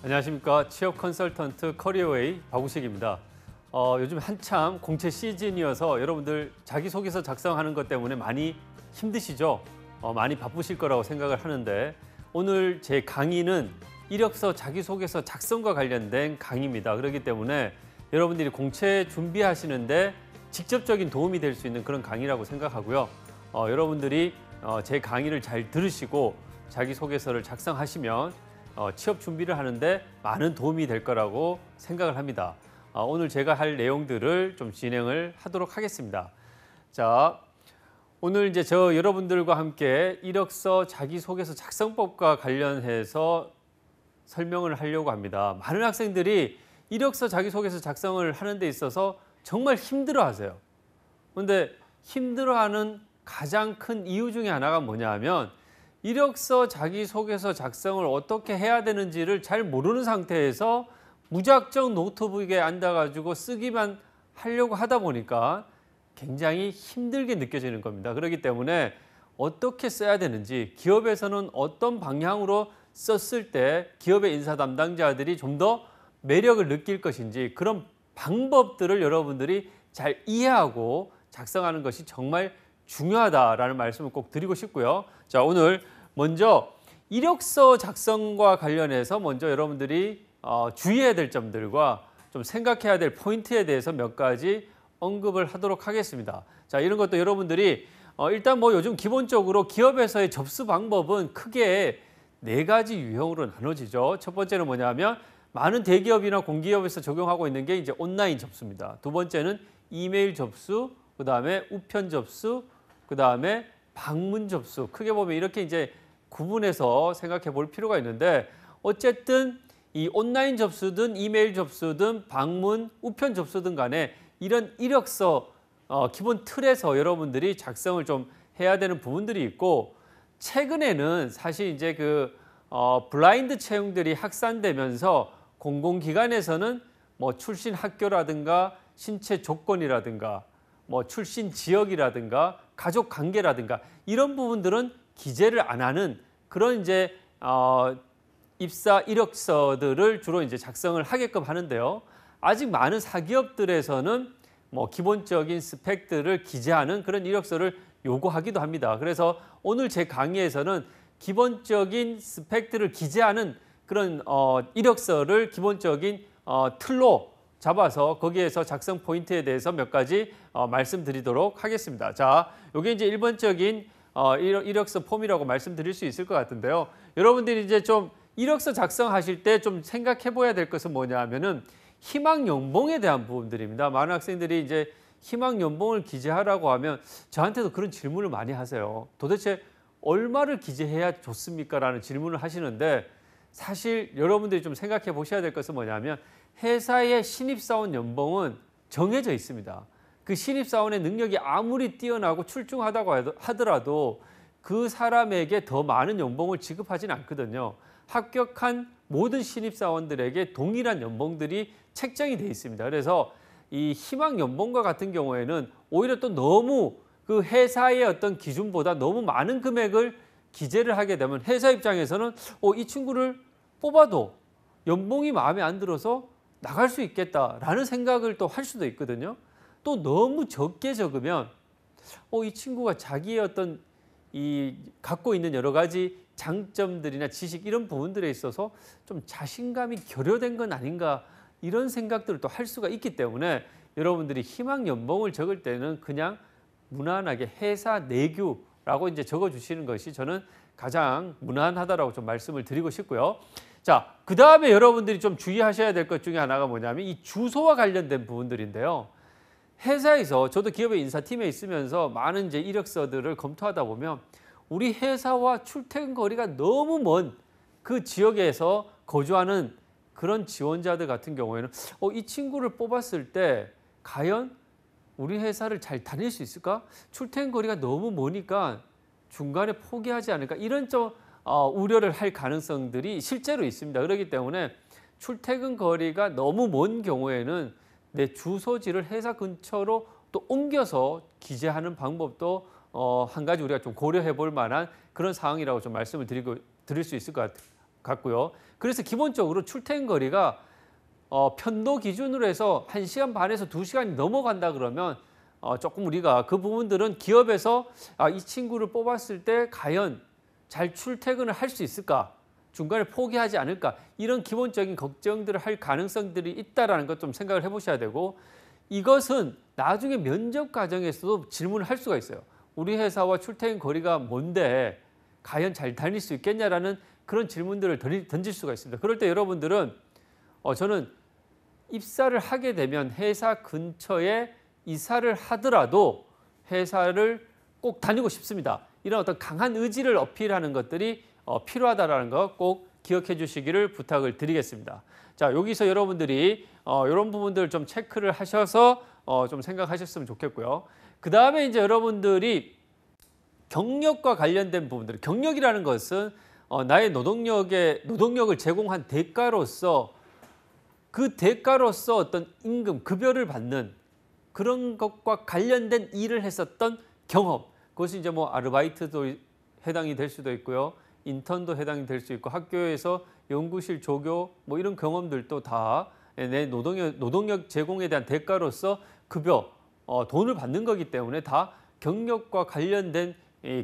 안녕하십니까. 취업 컨설턴트 커리어웨이 박우식입니다. 요즘 한참 공채 시즌이어서 여러분들 자기소개서 작성하는 것 때문에 많이 힘드시죠? 많이 바쁘실 거라고 생각을 하는데 오늘 제 강의는 이력서 자기소개서 작성과 관련된 강의입니다. 그렇기 때문에 여러분들이 공채 준비하시는데 직접적인 도움이 될 수 있는 그런 강의라고 생각하고요. 여러분들이 제 강의를 잘 들으시고 자기소개서를 작성하시면 취업 준비를 하는데 많은 도움이 될 거라고 생각을 합니다. 오늘 제가 할 내용들을 좀 진행을 하도록 하겠습니다. 자, 오늘 이제 여러분들과 함께 이력서 자기소개서 작성법과 관련해서 설명을 하려고 합니다. 많은 학생들이 이력서 자기소개서 작성을 하는 데 있어서 정말 힘들어하세요. 그런데 힘들어하는 가장 큰 이유 중에 하나가 뭐냐 하면 이력서 자기소개서 작성을 어떻게 해야 되는지를 잘 모르는 상태에서 무작정 노트북에 앉아가지고 쓰기만 하려고 하다 보니까 굉장히 힘들게 느껴지는 겁니다. 그렇기 때문에 어떻게 써야 되는지, 기업에서는 어떤 방향으로 썼을 때 기업의 인사 담당자들이 좀 더 매력을 느낄 것인지 그런 방법들을 여러분들이 잘 이해하고 작성하는 것이 정말 중요하다라는 말씀을 꼭 드리고 싶고요. 자, 오늘 먼저 이력서 작성과 관련해서 먼저 여러분들이 주의해야 될 점들과 좀 생각해야 될 포인트에 대해서 몇 가지 언급을 하도록 하겠습니다. 자, 이런 것도 여러분들이 일단 요즘 기본적으로 기업에서의 접수 방법은 크게 4가지 유형으로 나눠지죠. 첫 번째는 뭐냐면 많은 대기업이나 공기업에서 적용하고 있는 게 이제 온라인 접수입니다. 두 번째는 이메일 접수, 그다음에 우편 접수, 그다음에 방문 접수. 크게 보면 이렇게 이제 구분해서 생각해 볼 필요가 있는데 어쨌든 이 온라인 접수든 이메일 접수든 방문, 우편 접수든 간에 이런 이력서 기본 틀에서 여러분들이 작성을 좀 해야 되는 부분들이 있고 최근에는 사실 이제 블라인드 채용들이 확산되면서 공공기관에서는 출신 학교라든가 신체 조건이라든가 출신 지역이라든가 가족 관계라든가 이런 부분들은 기재를 안 하는 그런 이제 입사 이력서들을 주로 이제 작성을 하게끔 하는데요. 아직 많은 사기업들에서는 기본적인 스펙들을 기재하는 그런 이력서를 요구하기도 합니다. 그래서 오늘 제 강의에서는 기본적인 스펙들을 기재하는 그런 이력서를 기본적인 틀로 잡아서 거기에서 작성 포인트에 대해서 몇 가지 말씀드리도록 하겠습니다. 자, 이게 이제 일반적인 이력서 폼이라고 말씀드릴 수 있을 것 같은데요. 여러분들이 이제 좀 이력서 작성하실 때 좀 생각해 봐야 될 것은 뭐냐 하면은 희망 연봉에 대한 부분들입니다. 많은 학생들이 이제 희망 연봉을 기재하라고 하면 저한테도 그런 질문을 많이 하세요. 도대체 얼마를 기재해야 좋습니까? 라는 질문을 하시는데 사실 여러분들이 좀 생각해 보셔야 될 것은 뭐냐면 회사의 신입사원 연봉은 정해져 있습니다. 그 신입사원의 능력이 아무리 뛰어나고 출중하다고 하더라도 그 사람에게 더 많은 연봉을 지급하지는 않거든요. 합격한 모든 신입사원들에게 동일한 연봉들이 책정이 되어 있습니다. 그래서 이 희망 연봉과 같은 경우에는 오히려 또 너무 그 회사의 어떤 기준보다 너무 많은 금액을 기재를 하게 되면 회사 입장에서는 이 친구를 뽑아도 연봉이 마음에 안 들어서 나갈 수 있겠다라는 생각을 또 할 수도 있거든요. 또 너무 적게 적으면 이 친구가 자기의 어떤 갖고 있는 여러 가지 장점들이나 지식 이런 부분들에 있어서 좀 자신감이 결여된 건 아닌가 이런 생각들을 또 할 수가 있기 때문에 여러분들이 희망 연봉을 적을 때는 그냥 무난하게 회사 내규라고 이제 적어주시는 것이 저는 가장 무난하다라고 좀 말씀을 드리고 싶고요. 자, 그 다음에 여러분들이 좀 주의하셔야 될 것 중에 하나가 뭐냐면 이 주소와 관련된 부분들인데요. 회사에서 저도 기업의 인사팀에 있으면서 많은 이제 이력서들을 검토하다 보면 우리 회사와 출퇴근 거리가 너무 먼 그 지역에서 거주하는 그런 지원자들 같은 경우에는 이 친구를 뽑았을 때 과연 우리 회사를 잘 다닐 수 있을까? 출퇴근 거리가 너무 머니까 중간에 포기하지 않을까? 이런 좀 우려를 할 가능성들이 실제로 있습니다. 그렇기 때문에 출퇴근 거리가 너무 먼 경우에는 내 주소지를 회사 근처로 또 옮겨서 기재하는 방법도 한 가지 우리가 좀 고려해 볼 만한 그런 상황이라고 좀 말씀을 드릴 수 있을 것 같고요. 그래서 기본적으로 출퇴근 거리가 편도 기준으로 해서 1시간 반에서 2시간이 넘어간다 그러면 조금 우리가 그 부분들은 기업에서 이 친구를 뽑았을 때 과연 잘 출퇴근을 할 수 있을까? 중간에 포기하지 않을까? 이런 기본적인 걱정들을 할 가능성들이 있다는 것 좀 생각을 해보셔야 되고, 이것은 나중에 면접 과정에서도 질문을 할 수가 있어요. 우리 회사와 출퇴근 거리가 뭔데 과연 잘 다닐 수 있겠냐라는 그런 질문들을 던질 수가 있습니다. 그럴 때 여러분들은 저는 입사를 하게 되면 회사 근처에 이사를 하더라도 회사를 꼭 다니고 싶습니다. 이런 어떤 강한 의지를 어필하는 것들이 필요하다는 거 꼭 기억해 주시기를 부탁을 드리겠습니다. 자, 여기서 여러분들이 이런 부분들 좀 체크를 하셔서 좀 생각하셨으면 좋겠고요. 그 다음에 이제 여러분들이 경력과 관련된 부분들, 경력이라는 것은 나의 노동력을 제공한 대가로서 그 대가로서 어떤 임금, 급여를 받는 그런 것과 관련된 일을 했었던 경험, 그것이 이제 뭐 아르바이트도 해당이 될 수도 있고요. 인턴도 해당이 될 수 있고, 학교에서 연구실 조교 뭐 이런 경험들도 다 내 노동력 제공에 대한 대가로서 급여, 돈을 받는 거기 때문에 다 경력과 관련된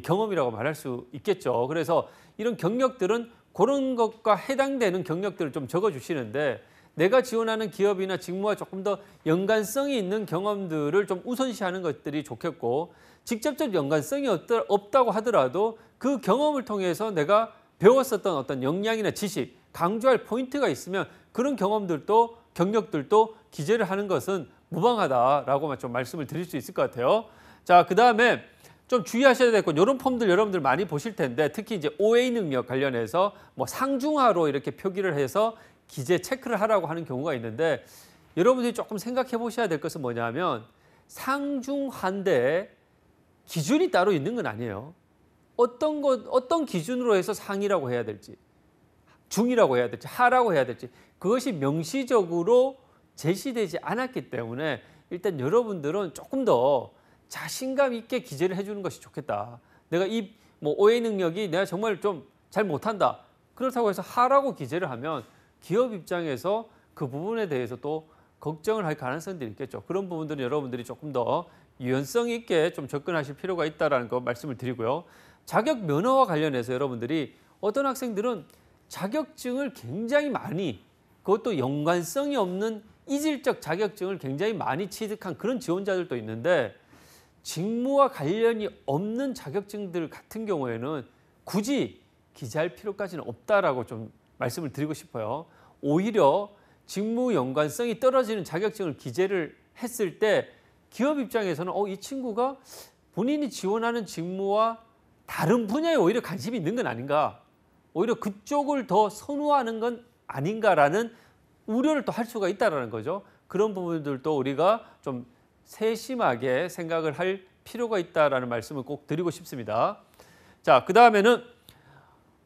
경험이라고 말할 수 있겠죠. 그래서 이런 경력들은 그런 것과 해당되는 경력들을 좀 적어주시는데, 내가 지원하는 기업이나 직무와 조금 더 연관성이 있는 경험들을 좀 우선시하는 것들이 좋겠고, 직접적 연관성이 없다고 하더라도 그 경험을 통해서 내가 배웠었던 어떤 역량이나 지식, 강조할 포인트가 있으면 그런 경력들도 기재를 하는 것은 무방하다라고 좀 말씀을 드릴 수 있을 것 같아요. 자, 그 다음에 좀 주의하셔야 될 건, 이런 폼들 여러분들 많이 보실 텐데, 특히 이제 OA 능력 관련해서 뭐 상중하로 이렇게 표기를 해서 기재 체크를 하라고 하는 경우가 있는데, 여러분들이 조금 생각해 보셔야 될 것은 뭐냐면, 상중하인데 기준이 따로 있는 건 아니에요. 어떤 기준으로 해서 상이라고 해야 될지, 중이라고 해야 될지, 하라고 해야 될지, 그것이 명시적으로 제시되지 않았기 때문에 일단 여러분들은 조금 더 자신감 있게 기재를 해주는 것이 좋겠다. 내가 이 OA 능력이 내가 정말 좀 잘 못한다. 그렇다고 해서 하라고 기재를 하면 기업 입장에서 그 부분에 대해서 또 걱정을 할 가능성들이 있겠죠. 그런 부분들은 여러분들이 조금 더 유연성 있게 좀 접근하실 필요가 있다는 거 말씀을 드리고요. 자격 면허와 관련해서 여러분들이 어떤 학생들은 자격증을 굉장히 많이, 그것도 연관성이 없는 이질적 자격증을 굉장히 많이 취득한 그런 지원자들도 있는데, 직무와 관련이 없는 자격증들 같은 경우에는 굳이 기재할 필요까지는 없다라고 좀 말씀을 드리고 싶어요. 오히려 직무 연관성이 떨어지는 자격증을 기재를 했을 때 기업 입장에서는 이 친구가 본인이 지원하는 직무와 다른 분야에 오히려 관심이 있는 건 아닌가, 오히려 그쪽을 더 선호하는 건 아닌가라는 우려를 또 할 수가 있다는 거죠. 그런 부분들도 우리가 좀 세심하게 생각을 할 필요가 있다는 말씀을 꼭 드리고 싶습니다. 자, 그 다음에는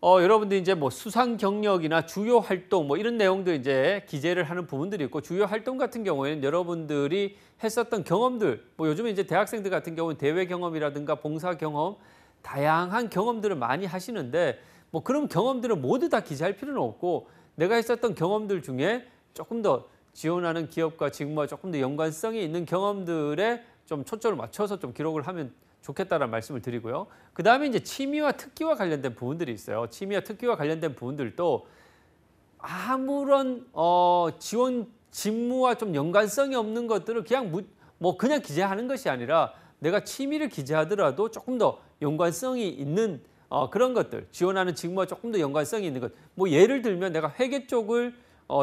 여러분들이 이제 뭐 수상 경력이나 주요 활동 뭐 이런 내용들 이제 기재를 하는 부분들이 있고, 주요 활동 같은 경우에는 여러분들이 했었던 경험들, 뭐 요즘에 이제 대학생들 같은 경우는 대외 경험이라든가 봉사 경험, 다양한 경험들을 많이 하시는데, 뭐 그런 경험들을 모두 다 기재할 필요는 없고, 내가 했었던 경험들 중에 조금 더 지원하는 기업과 직무와 조금 더 연관성이 있는 경험들에 좀 초점을 맞춰서 좀 기록을 하면 좋겠다는 말씀을 드리고요. 그 다음에 이제 취미와 특기와 관련된 부분들이 있어요. 취미와 특기와 관련된 부분들도 아무런 지원 직무와 좀 연관성이 없는 것들을 그냥 기재하는 것이 아니라, 내가 취미를 기재하더라도 조금 더 연관성이 있는 그런 것들, 지원하는 직무와 조금 더 연관성이 있는 것. 뭐 예를 들면 내가 회계 쪽을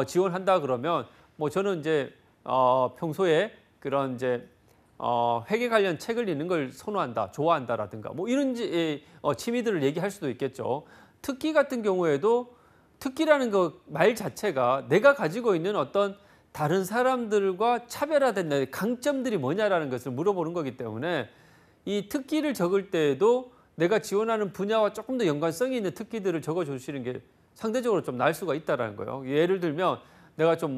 지원한다 그러면, 뭐 저는 이제 평소에 그런 이제 회계 관련 책을 읽는 걸 선호한다, 좋아한다라든가 뭐 이런 취미들을 얘기할 수도 있겠죠. 특기 같은 경우에도 특기라는 그 말 자체가 내가 가지고 있는 어떤 다른 사람들과 차별화된 내 강점들이 뭐냐라는 것을 물어보는 거기 때문에, 이 특기를 적을 때에도 내가 지원하는 분야와 조금 더 연관성이 있는 특기들을 적어주시는 게 상대적으로 좀 나을 수가 있다는 거예요. 예를 들면 내가 좀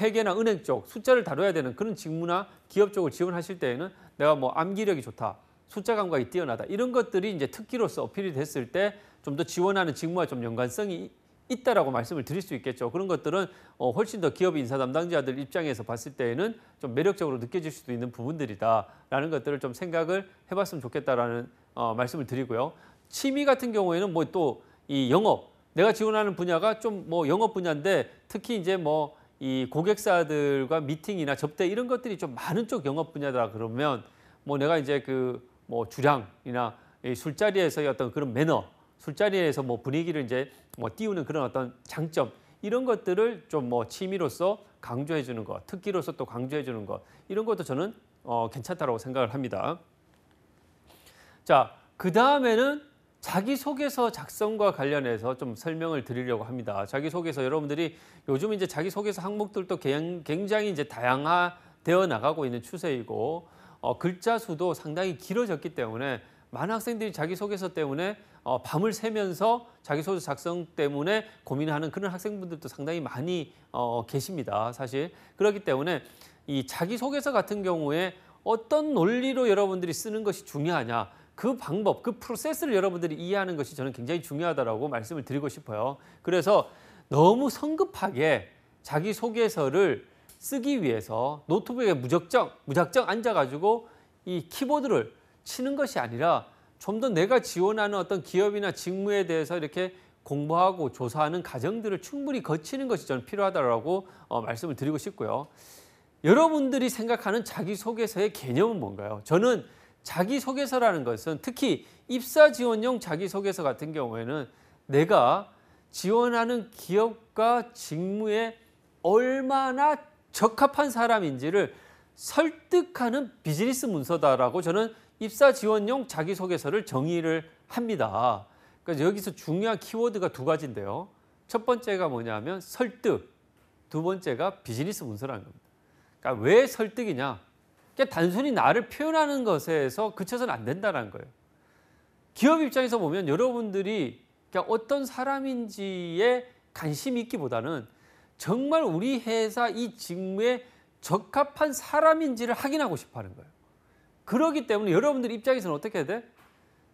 회계나 은행 쪽 숫자를 다뤄야 되는 그런 직무나 기업 쪽을 지원하실 때에는 내가 뭐 암기력이 좋다, 숫자 감각이 뛰어나다, 이런 것들이 이제 특기로서 어필이 됐을 때 좀 더 지원하는 직무와 좀 연관성이 있다라고 말씀을 드릴 수 있겠죠. 그런 것들은 훨씬 더 기업 인사 담당자들 입장에서 봤을 때에는 좀 매력적으로 느껴질 수도 있는 부분들이다라는 것들을 좀 생각을 해봤으면 좋겠다라는 말씀을 드리고요. 취미 같은 경우에는 뭐 또 이 영업, 내가 지원하는 분야가 좀 뭐 영업 분야인데 특히 이제 뭐 이 고객사들과 미팅이나 접대 이런 것들이 좀 많은 쪽 영업 분야다 그러면 뭐 내가 이제 그 뭐 주량이나 이 술자리에서의 어떤 그런 매너, 술자리에서 뭐 분위기를 이제 뭐 띄우는 그런 어떤 장점 이런 것들을 좀 뭐 취미로서 강조해 주는 것, 특기로서 또 강조해 주는 것 이런 것도 저는 괜찮다라고 생각을 합니다. 자, 그 다음에는 자기소개서 작성과 관련해서 좀 설명을 드리려고 합니다. 자기소개서 여러분들이 요즘 이제 자기소개서 항목들도 굉장히 이제 다양화되어 나가고 있는 추세이고 글자 수도 상당히 길어졌기 때문에 많은 학생들이 자기소개서 때문에 밤을 새면서 자기소개서 작성 때문에 고민하는 그런 학생분들도 상당히 많이 계십니다. 사실 그렇기 때문에 이 자기소개서 같은 경우에 어떤 논리로 여러분들이 쓰는 것이 중요하냐 그 방법, 그 프로세스를 여러분들이 이해하는 것이 저는 굉장히 중요하다고 말씀을 드리고 싶어요. 그래서 너무 성급하게 자기소개서를 쓰기 위해서 노트북에 무작정 앉아가지고 이 키보드를 치는 것이 아니라 좀 더 내가 지원하는 어떤 기업이나 직무에 대해서 이렇게 공부하고 조사하는 과정들을 충분히 거치는 것이 저는 필요하다고 말씀을 드리고 싶고요. 여러분들이 생각하는 자기소개서의 개념은 뭔가요? 저는 자기소개서라는 것은 특히 입사 지원용 자기소개서 같은 경우에는 내가 지원하는 기업과 직무에 얼마나 적합한 사람인지를 설득하는 비즈니스 문서다라고 저는 입사 지원용 자기소개서를 정의를 합니다. 그러니까 여기서 중요한 키워드가 두 가지인데요. 첫 번째가 뭐냐면 설득, 두 번째가 비즈니스 문서라는 겁니다. 그러니까 왜 설득이냐? 그러니까 단순히 나를 표현하는 것에서 그쳐서는 안 된다는 거예요. 기업 입장에서 보면 여러분들이 그러니까 어떤 사람인지에 관심이 있기보다는 정말 우리 회사 이 직무에 적합한 사람인지를 확인하고 싶어 하는 거예요. 그렇기 때문에 여러분들 입장에서는 어떻게 해야 돼?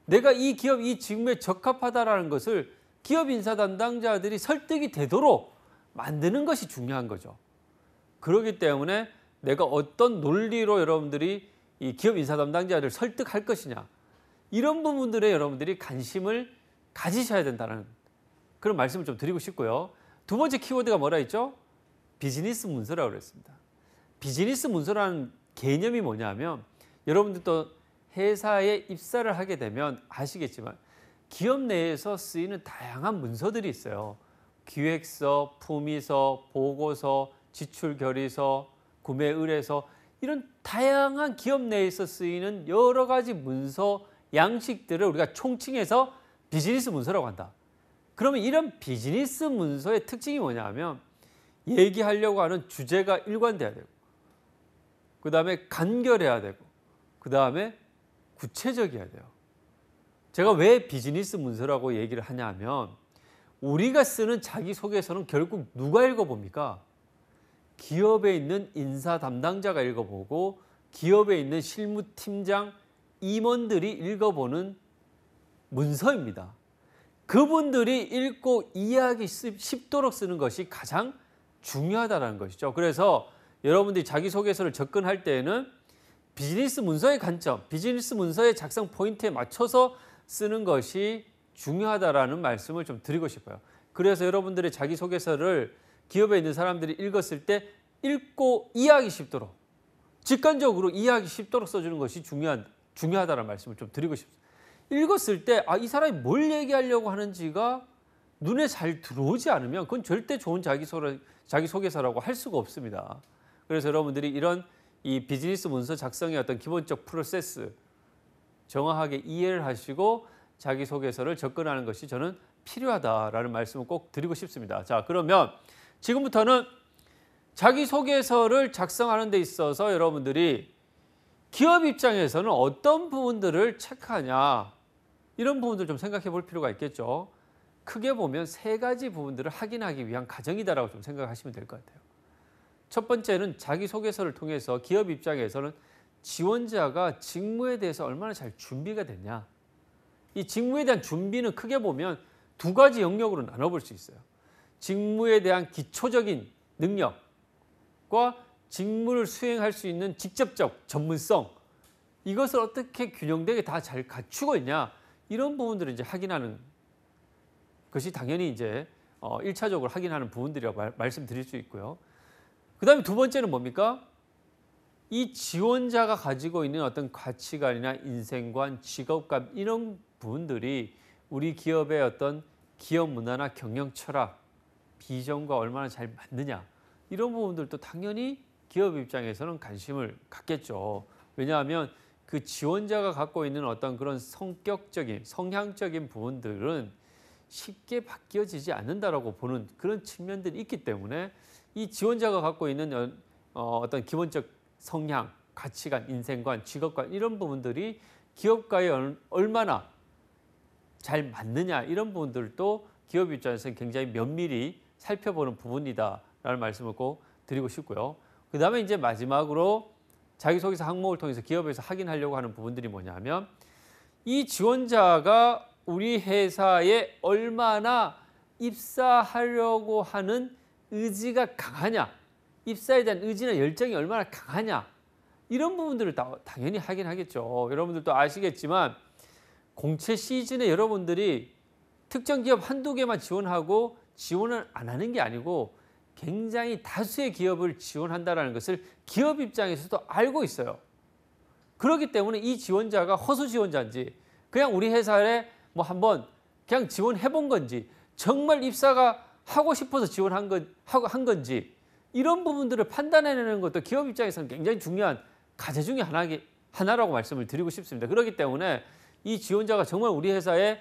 내가 이 기업, 이 직무에 적합하다라는 것을 기업 인사 담당자들이 설득이 되도록 만드는 것이 중요한 거죠. 그렇기 때문에 내가 어떤 논리로 여러분들이 이 기업 인사 담당자를 설득할 것이냐 이런 부분들에 여러분들이 관심을 가지셔야 된다는 그런 말씀을 좀 드리고 싶고요. 두 번째 키워드가 뭐라 했죠? 비즈니스 문서라고 그랬습니다. 비즈니스 문서라는 개념이 뭐냐면 여러분들도 회사에 입사를 하게 되면 아시겠지만 기업 내에서 쓰이는 다양한 문서들이 있어요. 기획서, 품위서, 보고서, 지출 결의서, 구매 의뢰서 이런 다양한 기업 내에서 쓰이는 여러 가지 문서 양식들을 우리가 총칭해서 비즈니스 문서라고 한다. 그러면 이런 비즈니스 문서의 특징이 뭐냐면 얘기하려고 하는 주제가 일관돼야 되고 그 다음에 간결해야 되고 그 다음에 구체적이어야 돼요. 제가 왜 비즈니스 문서라고 얘기를 하냐면 우리가 쓰는 자기소개서는 결국 누가 읽어봅니까? 기업에 있는 인사 담당자가 읽어보고 기업에 있는 실무팀장, 임원들이 읽어보는 문서입니다. 그분들이 읽고 이해하기 쉽도록 쓰는 것이 가장 중요하다는 것이죠. 그래서 여러분들이 자기소개서를 접근할 때에는 비즈니스 문서의 관점, 비즈니스 문서의 작성 포인트에 맞춰서 쓰는 것이 중요하다라는 말씀을 좀 드리고 싶어요. 그래서 여러분들의 자기소개서를 기업에 있는 사람들이 읽었을 때 읽고 이해하기 쉽도록 직관적으로 이해하기 쉽도록 써주는 것이 중요하다는 말씀을 좀 드리고 싶습니다. 읽었을 때 이 사람이 뭘 얘기하려고 하는지가 눈에 잘 들어오지 않으면 그건 절대 좋은 자기소개서라고 할 수가 없습니다. 그래서 여러분들이 이런 이 비즈니스 문서 작성의 어떤 기본적 프로세스 정확하게 이해를 하시고 자기소개서를 접근하는 것이 저는 필요하다라는 말씀을 꼭 드리고 싶습니다. 자, 그러면 지금부터는 자기소개서를 작성하는 데 있어서 여러분들이 기업 입장에서는 어떤 부분들을 체크하냐 이런 부분들 좀 생각해 볼 필요가 있겠죠. 크게 보면 세 가지 부분들을 확인하기 위한 과정이다라고 좀 생각하시면 될 것 같아요. 첫 번째는 자기소개서를 통해서 기업 입장에서는 지원자가 직무에 대해서 얼마나 잘 준비가 됐냐. 이 직무에 대한 준비는 크게 보면 두 가지 영역으로 나눠볼 수 있어요. 직무에 대한 기초적인 능력과 직무를 수행할 수 있는 직접적 전문성, 이것을 어떻게 균형되게 다 잘 갖추고 있냐, 이런 부분들을 이제 확인하는 것이 당연히 이제 1차적으로 확인하는 부분들이라고 말씀드릴 수 있고요. 그다음에 두 번째는 뭡니까? 이 지원자가 가지고 있는 어떤 가치관이나 인생관, 직업관, 이런 부분들이 우리 기업의 어떤 기업 문화나 경영 철학, 비전과 얼마나 잘 맞느냐, 이런 부분들도 당연히 기업 입장에서는 관심을 갖겠죠. 왜냐하면 그 지원자가 갖고 있는 어떤 그런 성격적인, 성향적인 부분들은 쉽게 바뀌어지지 않는다라고 보는 그런 측면들이 있기 때문에 이 지원자가 갖고 있는 어떤 기본적 성향, 가치관, 인생관, 직업관, 이런 부분들이 기업과에 얼마나 잘 맞느냐, 이런 부분들도 기업 입장에서는 굉장히 면밀히 살펴보는 부분이다라는 말씀을 꼭 드리고 싶고요. 그 다음에 이제 마지막으로 자기소개서 항목을 통해서 기업에서 확인하려고 하는 부분들이 뭐냐면, 이 지원자가 우리 회사에 얼마나 입사하려고 하는 의지가 강하냐, 입사에 대한 의지나 열정이 얼마나 강하냐, 이런 부분들을 당연히 확인하겠죠. 여러분들도 아시겠지만 공채 시즌에 여러분들이 특정 기업 한두 개만 지원하고 지원을 안 하는 게 아니고 굉장히 다수의 기업을 지원한다는 것을 기업 입장에서도 알고 있어요. 그렇기 때문에 이 지원자가 허수 지원자인지, 그냥 우리 회사에 뭐 한번 그냥 지원해 본 건지, 정말 입사가 하고 싶어서 지원한 건지, 이런 부분들을 판단해내는 것도 기업 입장에서는 굉장히 중요한 과제 중에 하나라고 말씀을 드리고 싶습니다. 그렇기 때문에 이 지원자가 정말 우리 회사에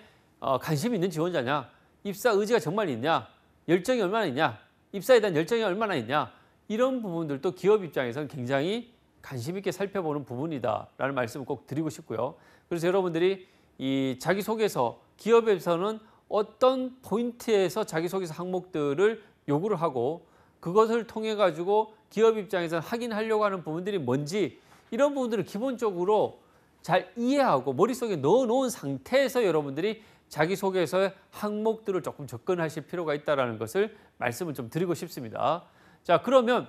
관심이 있는 지원자냐, 입사 의지가 정말 있냐, 열정이 얼마나 있냐, 입사에 대한 열정이 얼마나 있냐, 이런 부분들도 기업 입장에서는 굉장히 관심 있게 살펴보는 부분이다라는 말씀을 꼭 드리고 싶고요. 그래서 여러분들이 이 자기소개서, 기업에서는 어떤 포인트에서 자기소개서 항목들을 요구를 하고 그것을 통해 가지고 기업 입장에서 확인하려고 하는 부분들이 뭔지, 이런 부분들을 기본적으로 잘 이해하고 머릿속에 넣어놓은 상태에서 여러분들이 자기소개서의 항목들을 조금 접근하실 필요가 있다는 것을 말씀을 좀 드리고 싶습니다. 자, 그러면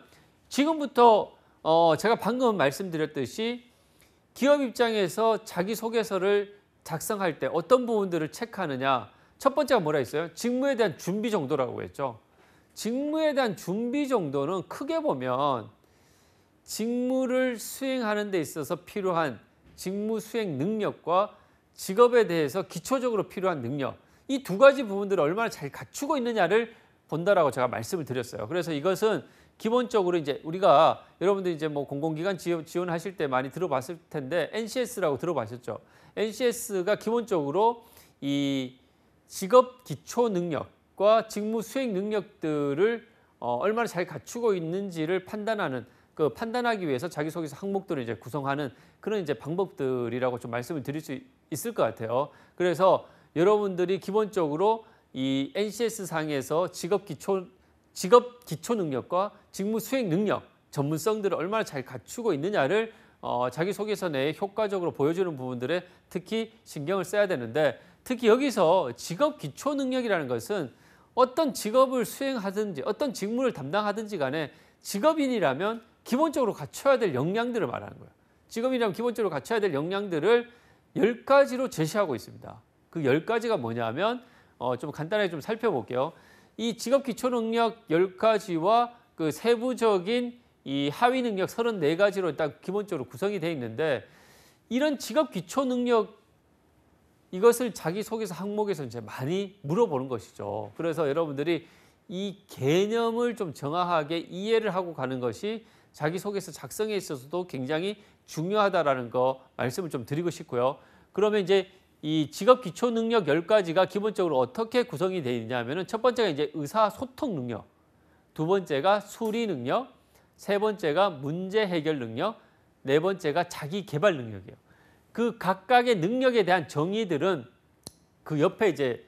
지금부터 제가 방금 말씀드렸듯이 기업 입장에서 자기소개서를 작성할 때 어떤 부분들을 체크하느냐, 첫 번째가 뭐라 했어요? 직무에 대한 준비 정도라고 했죠. 직무에 대한 준비 정도는 크게 보면 직무를 수행하는 데 있어서 필요한 직무 수행 능력과 직업에 대해서 기초적으로 필요한 능력, 이 두 가지 부분들을 얼마나 잘 갖추고 있느냐를 본다라고 제가 말씀을 드렸어요. 그래서 이것은 기본적으로 이제 우리가 여러분들이 이제 뭐 공공기관 지원하실 때 많이 들어봤을 텐데 NCS라고 들어봤었죠. NCS가 기본적으로 이 직업 기초 능력과 직무 수행 능력들을 얼마나 잘 갖추고 있는지를 판단하기 위해서 자기소개서 항목들을 이제 구성하는 그런 이제 방법들이라고 좀 말씀을 드릴 수 있을 것 같아요. 그래서 여러분들이 기본적으로 이 NCS 상에서 직업 기초 능력과 직무 수행 능력, 전문성들을 얼마나 잘 갖추고 있느냐를 자기소개서 내에 효과적으로 보여주는 부분들에 특히 신경을 써야 되는데, 특히 여기서 직업 기초 능력이라는 것은 어떤 직업을 수행하든지 어떤 직무를 담당하든지 간에 직업인이라면 기본적으로 갖춰야 될 역량들을 말하는 거예요. 직업인이라면 기본적으로 갖춰야 될 역량들을 10가지로 제시하고 있습니다. 그 10가지가 뭐냐면 좀 간단하게 좀 살펴볼게요. 이 직업 기초 능력 10가지와 그 세부적인 이 하위 능력 34가지로 일단 기본적으로 구성이 되어 있는데, 이런 직업 기초 능력, 이것을 자기소개서 항목에서 이제 많이 물어보는 것이죠. 그래서 여러분들이 이 개념을 좀 정확하게 이해를 하고 가는 것이 자기소개서 작성에 있어서도 굉장히 중요하다라는 거 말씀을 좀 드리고 싶고요. 그러면 이제 이 직업 기초 능력 10가지가 기본적으로 어떻게 구성이 되어 있냐면은, 첫 번째가 이제 의사소통 능력, 두 번째가 수리 능력, 세 번째가 문제 해결 능력, 네 번째가 자기 개발 능력이에요. 그 각각의 능력에 대한 정의들은 그 옆에 이제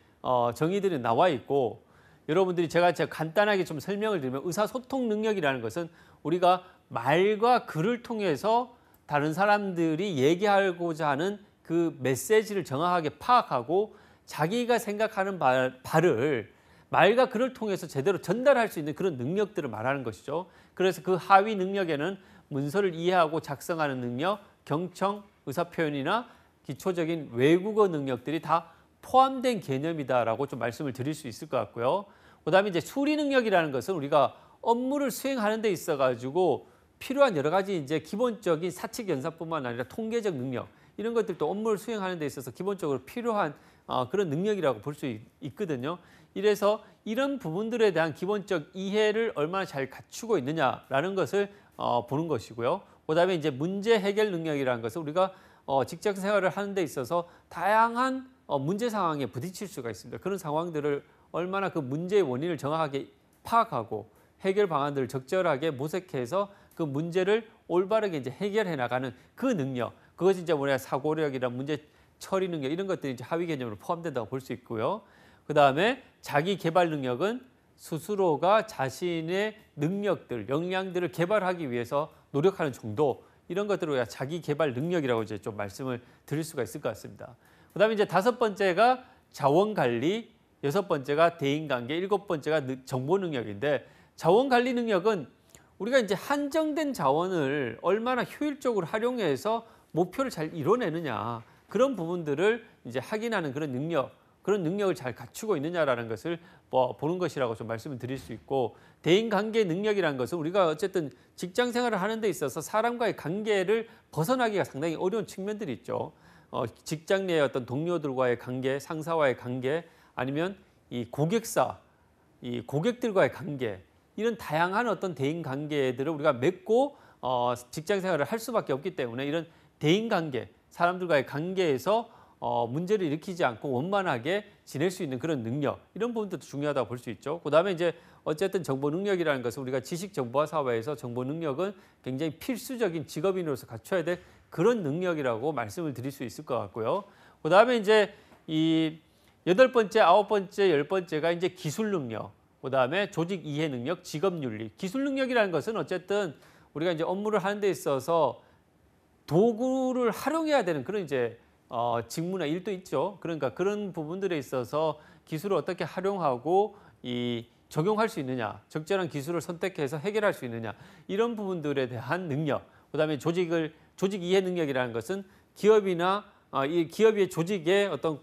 정의들이 나와 있고, 여러분들이 제가 간단하게 좀 설명을 드리면, 의사소통 능력이라는 것은 우리가 말과 글을 통해서 다른 사람들이 얘기하고자 하는 그 메시지를 정확하게 파악하고 자기가 생각하는 바를 말과 글을 통해서 제대로 전달할 수 있는 그런 능력들을 말하는 것이죠. 그래서 그 하위 능력에는 문서를 이해하고 작성하는 능력, 경청, 의사표현이나 기초적인 외국어 능력들이 다 포함된 개념이다라고 좀 말씀을 드릴 수 있을 것 같고요. 그다음에 이제 수리 능력이라는 것은 우리가 업무를 수행하는 데 있어 가지고 필요한 여러 가지 이제 기본적인 사칙 연산뿐만 아니라 통계적 능력 이런 것들도 업무를 수행하는 데 있어서 기본적으로 필요한 그런 능력이라고 볼 수 있거든요. 이래서 이런 부분들에 대한 기본적 이해를 얼마나 잘 갖추고 있느냐라는 것을 보는 것이고요. 그다음에 이제 문제 해결 능력이라는 것은 우리가 직장 생활을 하는 데 있어서 다양한 문제 상황에 부딪힐 수가 있습니다. 그런 상황들을 얼마나 그 문제의 원인을 정확하게 파악하고 해결 방안들을 적절하게 모색해서 그 문제를 올바르게 이제 해결해 나가는 그 능력, 그것이 이제 우리가 사고력이나 문제 처리 능력 이런 것들이 이제 하위 개념으로 포함된다고 볼 수 있고요. 그 다음에 자기 개발 능력은 스스로가 자신의 능력들, 역량들을 개발하기 위해서 노력하는 정도 이런 것들을 우리가 자기 개발 능력이라고 이제 좀 말씀을 드릴 수가 있을 것 같습니다. 그 다음에 이제 5번째가 자원 관리, 6번째가 대인 관계, 7번째가 정보 능력인데 자원 관리 능력은 우리가 이제 한정된 자원을 얼마나 효율적으로 활용해서 목표를 잘 이뤄내느냐 그런 부분들을 이제 확인하는 그런 능력을 잘 갖추고 있느냐라는 것을 보는 것이라고 좀 말씀을 드릴 수 있고 대인 관계 능력이라는 것은 우리가 어쨌든 직장 생활을 하는 데 있어서 사람과의 관계를 벗어나기가 상당히 어려운 측면들이 있죠. 직장 내의 어떤 동료들과의 관계, 상사와의 관계 아니면 이 고객들과의 관계 이런 다양한 어떤 대인 관계들을 우리가 맺고 직장 생활을 할 수밖에 없기 때문에 이런 대인 관계, 사람들과의 관계에서 문제를 일으키지 않고 원만하게 지낼 수 있는 그런 능력 이런 부분도 중요하다고 볼 수 있죠. 그다음에 이제 어쨌든 정보 능력이라는 것은 우리가 지식 정보화 사회에서 정보 능력은 굉장히 필수적인 직업인으로서 갖춰야 될 그런 능력이라고 말씀을 드릴 수 있을 것 같고요. 그다음에 이제 이 8번째, 9번째, 10번째가 이제 기술 능력. 그다음에 조직 이해 능력, 직업 윤리. 기술 능력이라는 것은 어쨌든 우리가 이제 업무를 하는 데 있어서 도구를 활용해야 되는 그런 이제 직무나 일도 있죠. 그러니까 그런 부분들에 있어서 기술을 어떻게 활용하고 적용할 수 있느냐, 적절한 기술을 선택해서 해결할 수 있느냐 이런 부분들에 대한 능력. 그다음에 조직 이해 능력이라는 것은 기업이나 이 기업의 조직의 어떤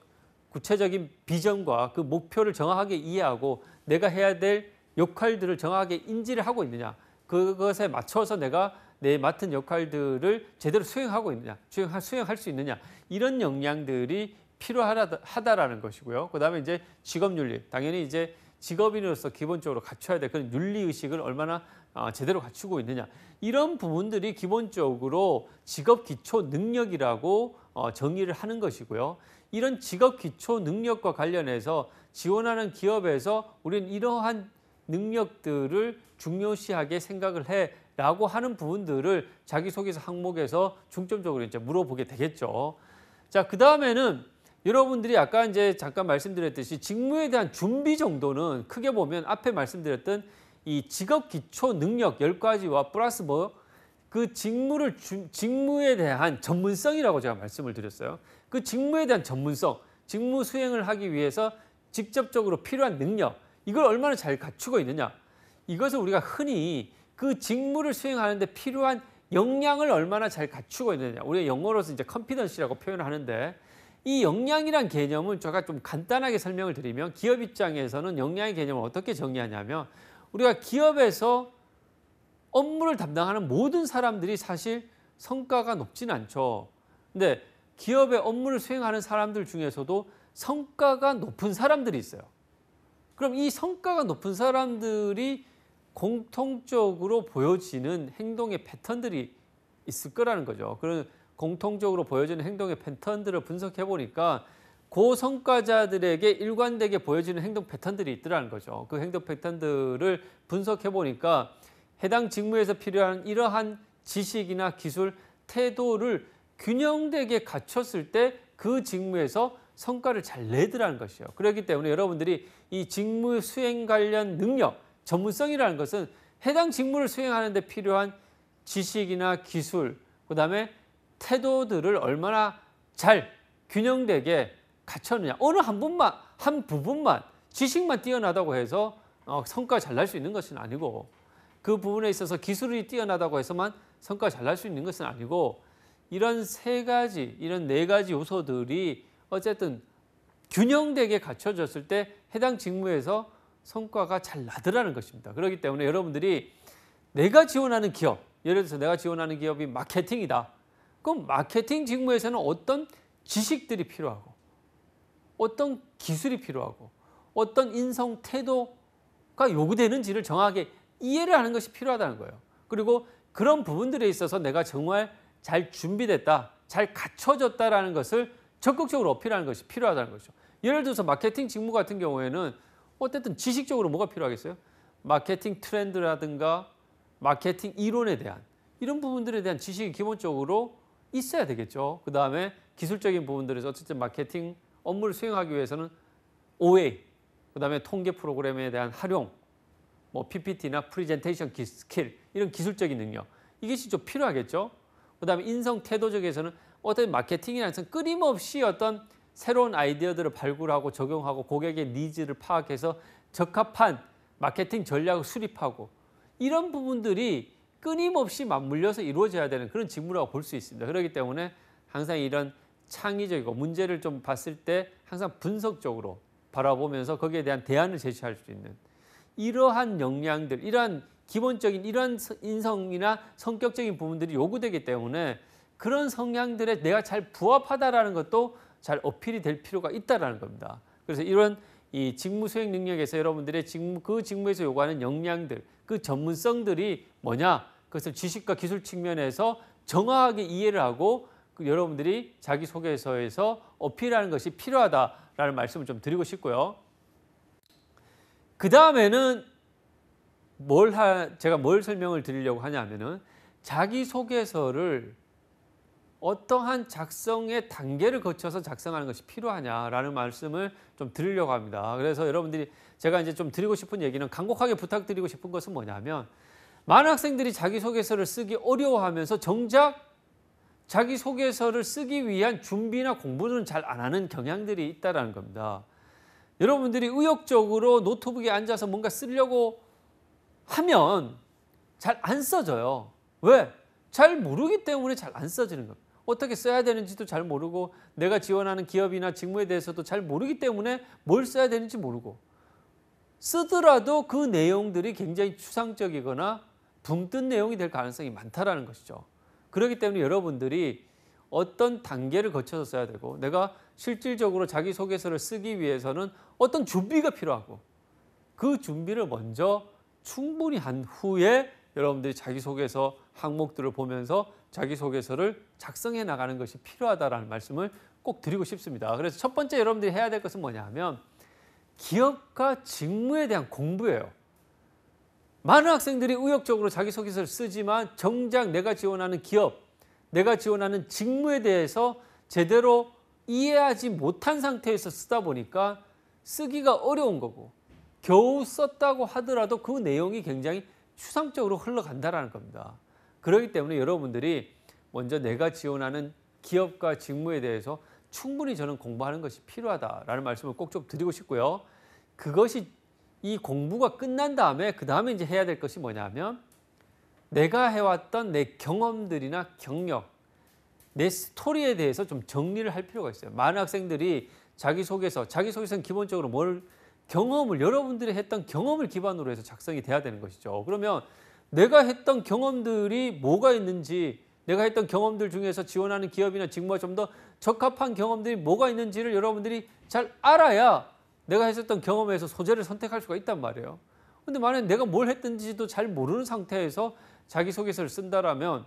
구체적인 비전과 그 목표를 정확하게 이해하고 내가 해야 될 역할들을 정확하게 인지를 하고 있느냐, 그것에 맞춰서 내가 내 맡은 역할들을 제대로 수행하고 있느냐, 수행할 수 있느냐 이런 역량들이 필요하다라는 것이고요. 그다음에 이제 직업 윤리, 당연히 이제 직업인으로서 기본적으로 갖춰야 될 그런 윤리 의식을 얼마나 제대로 갖추고 있느냐 이런 부분들이 기본적으로 직업 기초 능력이라고 정의를 하는 것이고요. 이런 직업 기초 능력과 관련해서 지원하는 기업에서 우리는 이러한 능력들을 중요시하게 생각을 해라고 하는 부분들을 자기소개서 항목에서 중점적으로 이제 물어보게 되겠죠. 자, 그 다음에는 여러분들이 아까 이제 잠깐 말씀드렸듯이 직무에 대한 준비 정도는 크게 보면 앞에 말씀드렸던 이 직업 기초 능력 10가지와 플러스 그 직무에 대한 전문성이라고 제가 말씀을 드렸어요. 그 직무에 대한 전문성, 직무 수행을 하기 위해서 직접적으로 필요한 능력, 이걸 얼마나 잘 갖추고 있느냐. 이것을 우리가 흔히 그 직무를 수행하는 데 필요한 역량을 얼마나 잘 갖추고 있느냐. 우리가 영어로서 이제 컨피던시라고 표현을 하는데 이 역량이란 개념은 제가 좀 간단하게 설명을 드리면 기업 입장에서는 역량의 개념을 어떻게 정의하냐면 우리가 기업에서 업무를 담당하는 모든 사람들이 사실 성과가 높지는 않죠. 근데 기업의 업무를 수행하는 사람들 중에서도 성과가 높은 사람들이 있어요. 그럼 이 성과가 높은 사람들이 공통적으로 보여지는 행동의 패턴들이 있을 거라는 거죠. 그런 공통적으로 보여지는 행동의 패턴들을 분석해 보니까 고성과자들에게 일관되게 보여지는 행동 패턴들이 있더라는 거죠. 그 행동 패턴들을 분석해 보니까 해당 직무에서 필요한 이러한 지식이나 기술, 태도를 균형되게 갖췄을 때 그 직무에서 성과를 잘 내더라는 것이요. 그렇기 때문에 여러분들이 이 직무 수행 관련 능력, 전문성이라는 것은 해당 직무를 수행하는 데 필요한 지식이나 기술, 그다음에 태도들을 얼마나 잘 균형되게 갖췄느냐. 어느 한 부분만 지식만 뛰어나다고 해서 성과가 잘 날 수 있는 것은 아니고, 그 부분에 있어서 기술이 뛰어나다고 해서만 성과가 잘 날 수 있는 것은 아니고, 이런 세 가지, 이런 네 가지 요소들이 어쨌든 균형되게 갖춰졌을 때 해당 직무에서 성과가 잘 나더라는 것입니다. 그렇기 때문에 여러분들이 내가 지원하는 기업, 예를 들어서 내가 지원하는 기업이 마케팅이다. 그럼 마케팅 직무에서는 어떤 지식들이 필요하고, 어떤 기술이 필요하고, 어떤 인성 태도가 요구되는지를 정확하게 이해를 하는 것이 필요하다는 거예요. 그리고 그런 부분들에 있어서 내가 정말 잘 준비됐다, 잘 갖춰졌다라는 것을 적극적으로 어필하는 것이 필요하다는 거죠. 예를 들어서 마케팅 직무 같은 경우에는 어쨌든 지식적으로 뭐가 필요하겠어요? 마케팅 트렌드라든가 마케팅 이론에 대한 이런 부분들에 대한 지식이 기본적으로 있어야 되겠죠. 그 다음에 기술적인 부분들에서 어쨌든 마케팅 업무를 수행하기 위해서는 OA, 그 다음에 통계 프로그램에 대한 활용, 뭐 PPT나 프레젠테이션 스킬, 이런 기술적인 능력, 이것이 좀 필요하겠죠. 그 다음에 인성 태도적에서는 어떤 마케팅이라는 것은 끊임없이 어떤 새로운 아이디어들을 발굴하고 적용하고 고객의 니즈를 파악해서 적합한 마케팅 전략을 수립하고, 이런 부분들이 끊임없이 맞물려서 이루어져야 되는 그런 직무라고 볼 수 있습니다. 그렇기 때문에 항상 이런 창의적이고 문제를 좀 봤을 때 항상 분석적으로 바라보면서 거기에 대한 대안을 제시할 수 있는 이러한 역량들, 이러한 기본적인 이러한 인성이나 성격적인 부분들이 요구되기 때문에 그런 성향들에 내가 잘 부합하다라는 것도 잘 어필이 될 필요가 있다라는 겁니다. 그래서 이런 이 직무 수행 능력에서 여러분들의 그 직무에서 요구하는 역량들, 그 전문성들이 뭐냐? 그것을 지식과 기술 측면에서 정확하게 이해를 하고 여러분들이 자기소개서에서 어필하는 것이 필요하다라는 말씀을 좀 드리고 싶고요. 그 다음에는 제가 뭘 설명을 드리려고 하냐면은 자기소개서를 어떠한 작성의 단계를 거쳐서 작성하는 것이 필요하냐라는 말씀을 좀 드리려고 합니다. 그래서 여러분들이 제가 이제 좀 드리고 싶은 얘기는, 간곡하게 부탁드리고 싶은 것은 뭐냐면, 많은 학생들이 자기소개서를 쓰기 어려워하면서 정작 자기소개서를 쓰기 위한 준비나 공부는 잘 안 하는 경향들이 있다는 겁니다. 여러분들이 의욕적으로 노트북에 앉아서 뭔가 쓰려고 하면 잘 안 써져요. 왜? 잘 모르기 때문에 잘 안 써지는 겁니다. 어떻게 써야 되는지도 잘 모르고, 내가 지원하는 기업이나 직무에 대해서도 잘 모르기 때문에 뭘 써야 되는지 모르고, 쓰더라도 그 내용들이 굉장히 추상적이거나 붕 뜬 내용이 될 가능성이 많다는 것이죠. 그렇기 때문에 여러분들이 어떤 단계를 거쳐서 써야 되고, 내가 실질적으로 자기소개서를 쓰기 위해서는 어떤 준비가 필요하고, 그 준비를 먼저 충분히 한 후에 여러분들이 자기소개서 항목들을 보면서 자기소개서를 작성해 나가는 것이 필요하다는 말씀을 꼭 드리고 싶습니다. 그래서 첫 번째 여러분들이 해야 될 것은 뭐냐면 기업과 직무에 대한 공부예요. 많은 학생들이 의욕적으로 자기소개서를 쓰지만 정작 내가 지원하는 기업, 내가 지원하는 직무에 대해서 제대로 이해하지 못한 상태에서 쓰다 보니까 쓰기가 어려운 거고, 겨우 썼다고 하더라도 그 내용이 굉장히 추상적으로 흘러간다는 겁니다. 그렇기 때문에 여러분들이 먼저 내가 지원하는 기업과 직무에 대해서 충분히 저는 공부하는 것이 필요하다라는 말씀을 꼭 좀 드리고 싶고요. 그것이 이 공부가 끝난 다음에 그 다음에 이제 해야 될 것이 뭐냐면, 내가 해왔던 내 경험들이나 경력, 내 스토리에 대해서 좀 정리를 할 필요가 있어요. 많은 학생들이 자기소개서는 기본적으로 여러분들이 했던 경험을 기반으로 해서 작성이 돼야 되는 것이죠. 그러면 내가 했던 경험들이 뭐가 있는지, 내가 했던 경험들 중에서 지원하는 기업이나 직무와 좀 더 적합한 경험들이 뭐가 있는지를 여러분들이 잘 알아야 내가 했었던 경험에서 소재를 선택할 수가 있단 말이에요. 근데 만약에 내가 뭘 했든지도 잘 모르는 상태에서 자기소개서를 쓴다라면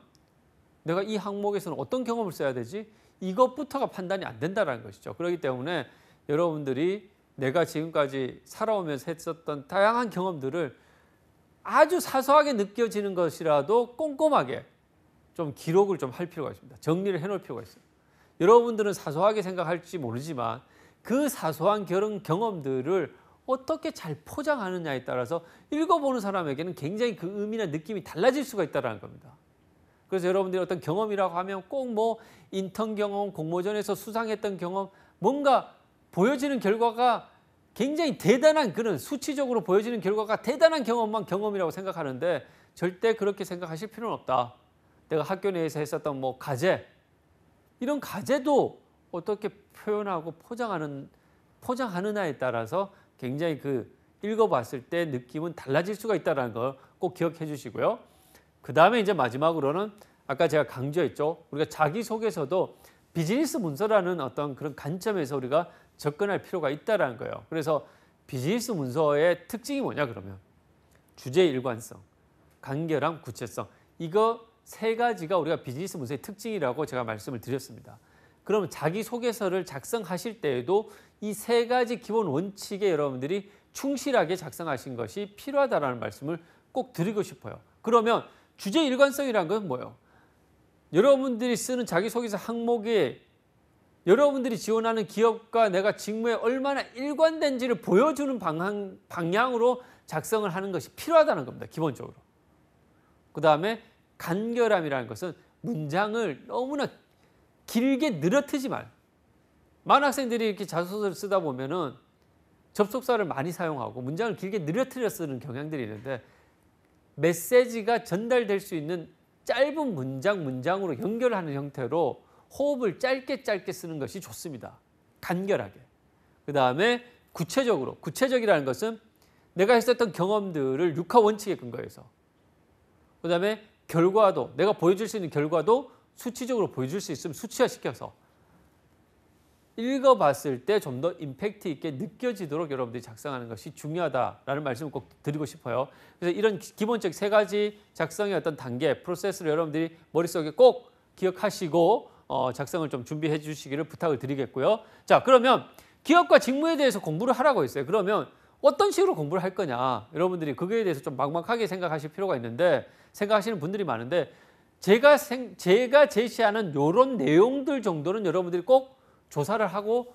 내가 이 항목에서는 어떤 경험을 써야 되지? 이것부터가 판단이 안 된다는 것이죠. 그렇기 때문에 여러분들이 내가 지금까지 살아오면서 했었던 다양한 경험들을 아주 사소하게 느껴지는 것이라도 꼼꼼하게 좀 기록을 좀 할 필요가 있습니다. 정리를 해놓을 필요가 있어요. 여러분들은 사소하게 생각할지 모르지만 그 사소한 경험들을 어떻게 잘 포장하느냐에 따라서 읽어보는 사람에게는 굉장히 그 의미나 느낌이 달라질 수가 있다는 겁니다. 그래서 여러분들이 어떤 경험이라고 하면 꼭 뭐 인턴 경험, 공모전에서 수상했던 경험, 뭔가 보여지는 결과가 굉장히 대단한 그런 수치적으로 보여지는 결과가 대단한 경험만 경험이라고 생각하는데 절대 그렇게 생각하실 필요는 없다. 내가 학교 내에서 했었던 뭐 과제, 이런 과제도 어떻게 표현하고 포장하느냐에 따라서 굉장히 그 읽어봤을 때 느낌은 달라질 수가 있다는 걸 꼭 기억해 주시고요. 그 다음에 이제 마지막으로는 아까 제가 강조했죠. 우리가 자기소개서도 비즈니스 문서라는 어떤 그런 관점에서 우리가 접근할 필요가 있다는 거예요. 그래서 비즈니스 문서의 특징이 뭐냐 그러면 주제 일관성, 간결함, 구체성, 이거 세 가지가 우리가 비즈니스 문서의 특징이라고 제가 말씀을 드렸습니다. 그러면 자기소개서를 작성하실 때에도 이 세 가지 기본 원칙에 여러분들이 충실하게 작성하신 것이 필요하다는 말씀을 꼭 드리고 싶어요. 그러면 주제 일관성이라는 건 뭐예요? 여러분들이 쓰는 자기소개서 항목에 여러분들이 지원하는 기업과 내가 직무에 얼마나 일관된지를 보여주는 방향으로 작성을 하는 것이 필요하다는 겁니다. 기본적으로. 그 다음에 간결함이라는 것은 문장을 너무나 길게 늘어뜨리지 말. 많은 학생들이 이렇게 자소서를 쓰다 보면은 접속사를 많이 사용하고 문장을 길게 늘어뜨려 쓰는 경향들이 있는데 메시지가 전달될 수 있는 짧은 문장으로 연결하는 형태로 호흡을 짧게 쓰는 것이 좋습니다. 간결하게. 그 다음에 구체적이라는 것은 내가 했었던 경험들을 6화 원칙에 근거해서, 그 다음에 결과도, 내가 보여줄 수 있는 결과도 수치적으로 보여줄 수 있으면 수치화시켜서 읽어봤을 때 좀 더 임팩트 있게 느껴지도록 여러분들이 작성하는 것이 중요하다라는 말씀을 꼭 드리고 싶어요. 그래서 이런 기본적 세 가지 작성의 어떤 단계, 프로세스를 여러분들이 머릿속에 꼭 기억하시고 작성을 좀 준비해 주시기를 부탁을 드리겠고요. 자, 그러면 기업과 직무에 대해서 공부를 하라고 했어요. 그러면 어떤 식으로 공부를 할 거냐. 여러분들이 그거에 대해서 좀 막막하게 생각하실 필요가 있는데, 생각하시는 분들이 많은데, 제가 제시하는 이런 내용들 정도는 여러분들이 꼭 조사를 하고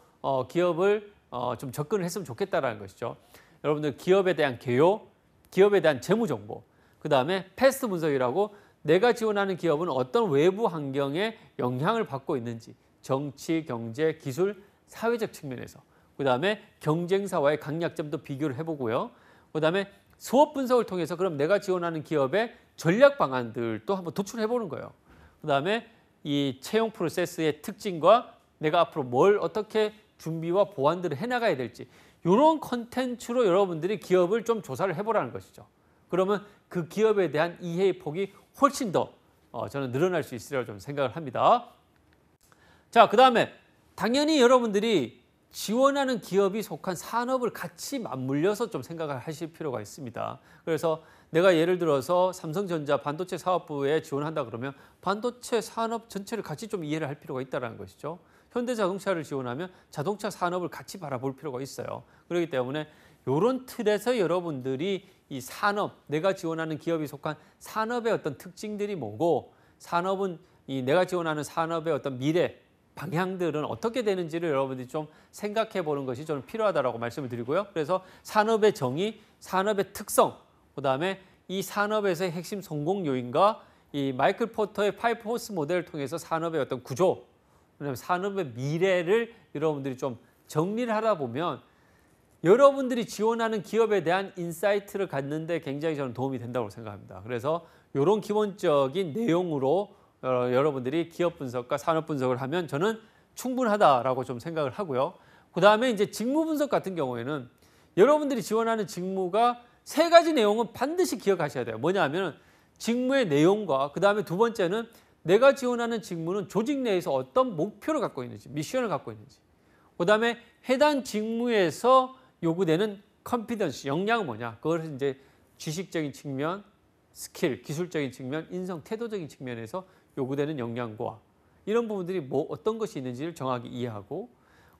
기업을 좀 접근을 했으면 좋겠다라는 것이죠. 여러분들 기업에 대한 개요, 기업에 대한 재무 정보, 그 다음에 패스트 분석이라고 내가 지원하는 기업은 어떤 외부 환경에 영향을 받고 있는지, 정치, 경제, 기술, 사회적 측면에서, 그 다음에 경쟁사와의 강약점도 비교를 해보고요. 그 다음에 수업 분석을 통해서 그럼 내가 지원하는 기업의 전략 방안들도 한번 도출해보는 거예요. 그 다음에 이 채용 프로세스의 특징과 내가 앞으로 뭘 어떻게 준비와 보완들을 해나가야 될지, 이런 컨텐츠로 여러분들이 기업을 좀 조사를 해보라는 것이죠. 그러면 그 기업에 대한 이해의 폭이 훨씬 더 저는 늘어날 수 있으리라고 좀 생각을 합니다. 자, 그 다음에 당연히 여러분들이 지원하는 기업이 속한 산업을 같이 맞물려서 좀 생각을 하실 필요가 있습니다. 그래서 내가 예를 들어서 삼성전자 반도체 사업부에 지원한다 그러면 반도체 산업 전체를 같이 좀 이해를 할 필요가 있다는 것이죠. 현대자동차를 지원하면 자동차 산업을 같이 바라볼 필요가 있어요. 그렇기 때문에 이런 틀에서 여러분들이 이 산업, 내가 지원하는 기업이 속한 산업의 어떤 특징들이 뭐고, 산업은 이 내가 지원하는 산업의 어떤 미래 방향들은 어떻게 되는지를 여러분들이 좀 생각해 보는 것이 저는 필요하다고 말씀을 드리고요. 그래서 산업의 정의, 산업의 특성, 그 다음에 이 산업에서의 핵심 성공 요인과 이 마이클 포터의 5포스 모델을 통해서 산업의 어떤 구조, 그다음에 산업의 미래를 여러분들이 좀 정리를 하다 보면 여러분들이 지원하는 기업에 대한 인사이트를 갖는 데 굉장히 저는 도움이 된다고 생각합니다. 그래서 이런 기본적인 내용으로 여러분들이 기업 분석과 산업 분석을 하면 저는 충분하다라고 좀 생각을 하고요. 그 다음에 이제 직무 분석 같은 경우에는 여러분들이 지원하는 직무가 세 가지 내용은 반드시 기억하셔야 돼요. 뭐냐 하면 직무의 내용과, 그 다음에 두 번째는 내가 지원하는 직무는 조직 내에서 어떤 목표를 갖고 있는지, 미션을 갖고 있는지, 그 다음에 해당 직무에서 요구되는 컴피던스, 역량은 뭐냐, 그것을 이제 지식적인 측면, 스킬, 기술적인 측면, 인성, 태도적인 측면에서 요구되는 역량과 이런 부분들이 뭐 어떤 것이 있는지를 정확히 이해하고,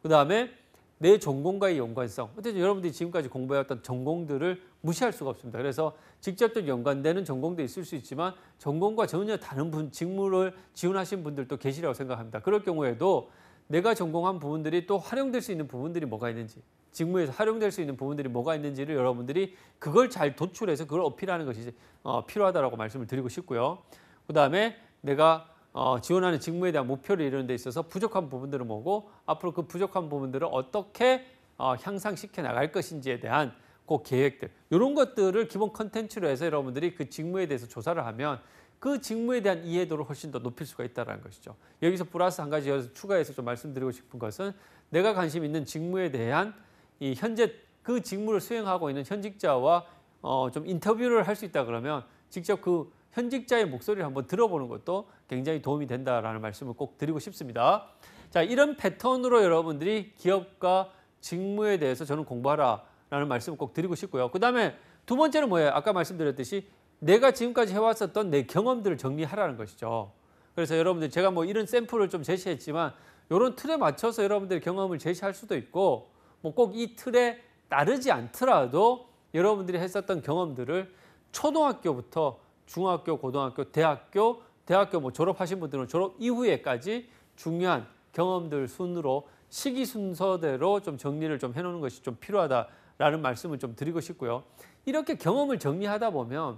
그 다음에 내 전공과의 연관성. 어쨌든 여러분들이 지금까지 공부해왔던 전공들을 무시할 수가 없습니다. 그래서 직접적 연관되는 전공도 있을 수 있지만 전공과 전혀 다른 직무를 지원하신 분들도 계시라고 생각합니다. 그럴 경우에도 내가 전공한 부분들이 또 활용될 수 있는 부분들이 뭐가 있는지, 직무에서 활용될 수 있는 부분들이 뭐가 있는지를 여러분들이 그걸 잘 도출해서 그걸 어필하는 것이 필요하다고 말씀을 드리고 싶고요. 그 다음에 내가 지원하는 직무에 대한 목표를 이루는 데 있어서 부족한 부분들은 뭐고, 앞으로 그 부족한 부분들을 어떻게 향상시켜 나갈 것인지에 대한 그 계획들, 이런 것들을 기본 컨텐츠로 해서 여러분들이 그 직무에 대해서 조사를 하면 그 직무에 대한 이해도를 훨씬 더 높일 수가 있다는 것이죠. 여기서 플러스 한 가지 추가해서 좀 말씀드리고 싶은 것은 내가 관심 있는 직무에 대한 이 현재 그 직무를 수행하고 있는 현직자와 좀 인터뷰를 할 수 있다 그러면 직접 그 현직자의 목소리를 한번 들어보는 것도 굉장히 도움이 된다라는 말씀을 꼭 드리고 싶습니다. 자, 이런 패턴으로 여러분들이 기업과 직무에 대해서 저는 공부하라라는 말씀을 꼭 드리고 싶고요. 그다음에 두 번째는 뭐예요? 아까 말씀드렸듯이 내가 지금까지 해왔었던 내 경험들을 정리하라는 것이죠. 그래서 여러분들 제가 뭐 이런 샘플을 좀 제시했지만 이런 틀에 맞춰서 여러분들의 경험을 제시할 수도 있고 뭐 꼭 이 틀에 따르지 않더라도 여러분들이 했었던 경험들을 초등학교부터 중학교, 고등학교, 대학교 뭐 졸업하신 분들은 졸업 이후에까지 중요한 경험들 순으로 시기 순서대로 좀 정리를 좀 해놓는 것이 좀 필요하다라는 말씀을 좀 드리고 싶고요. 이렇게 경험을 정리하다 보면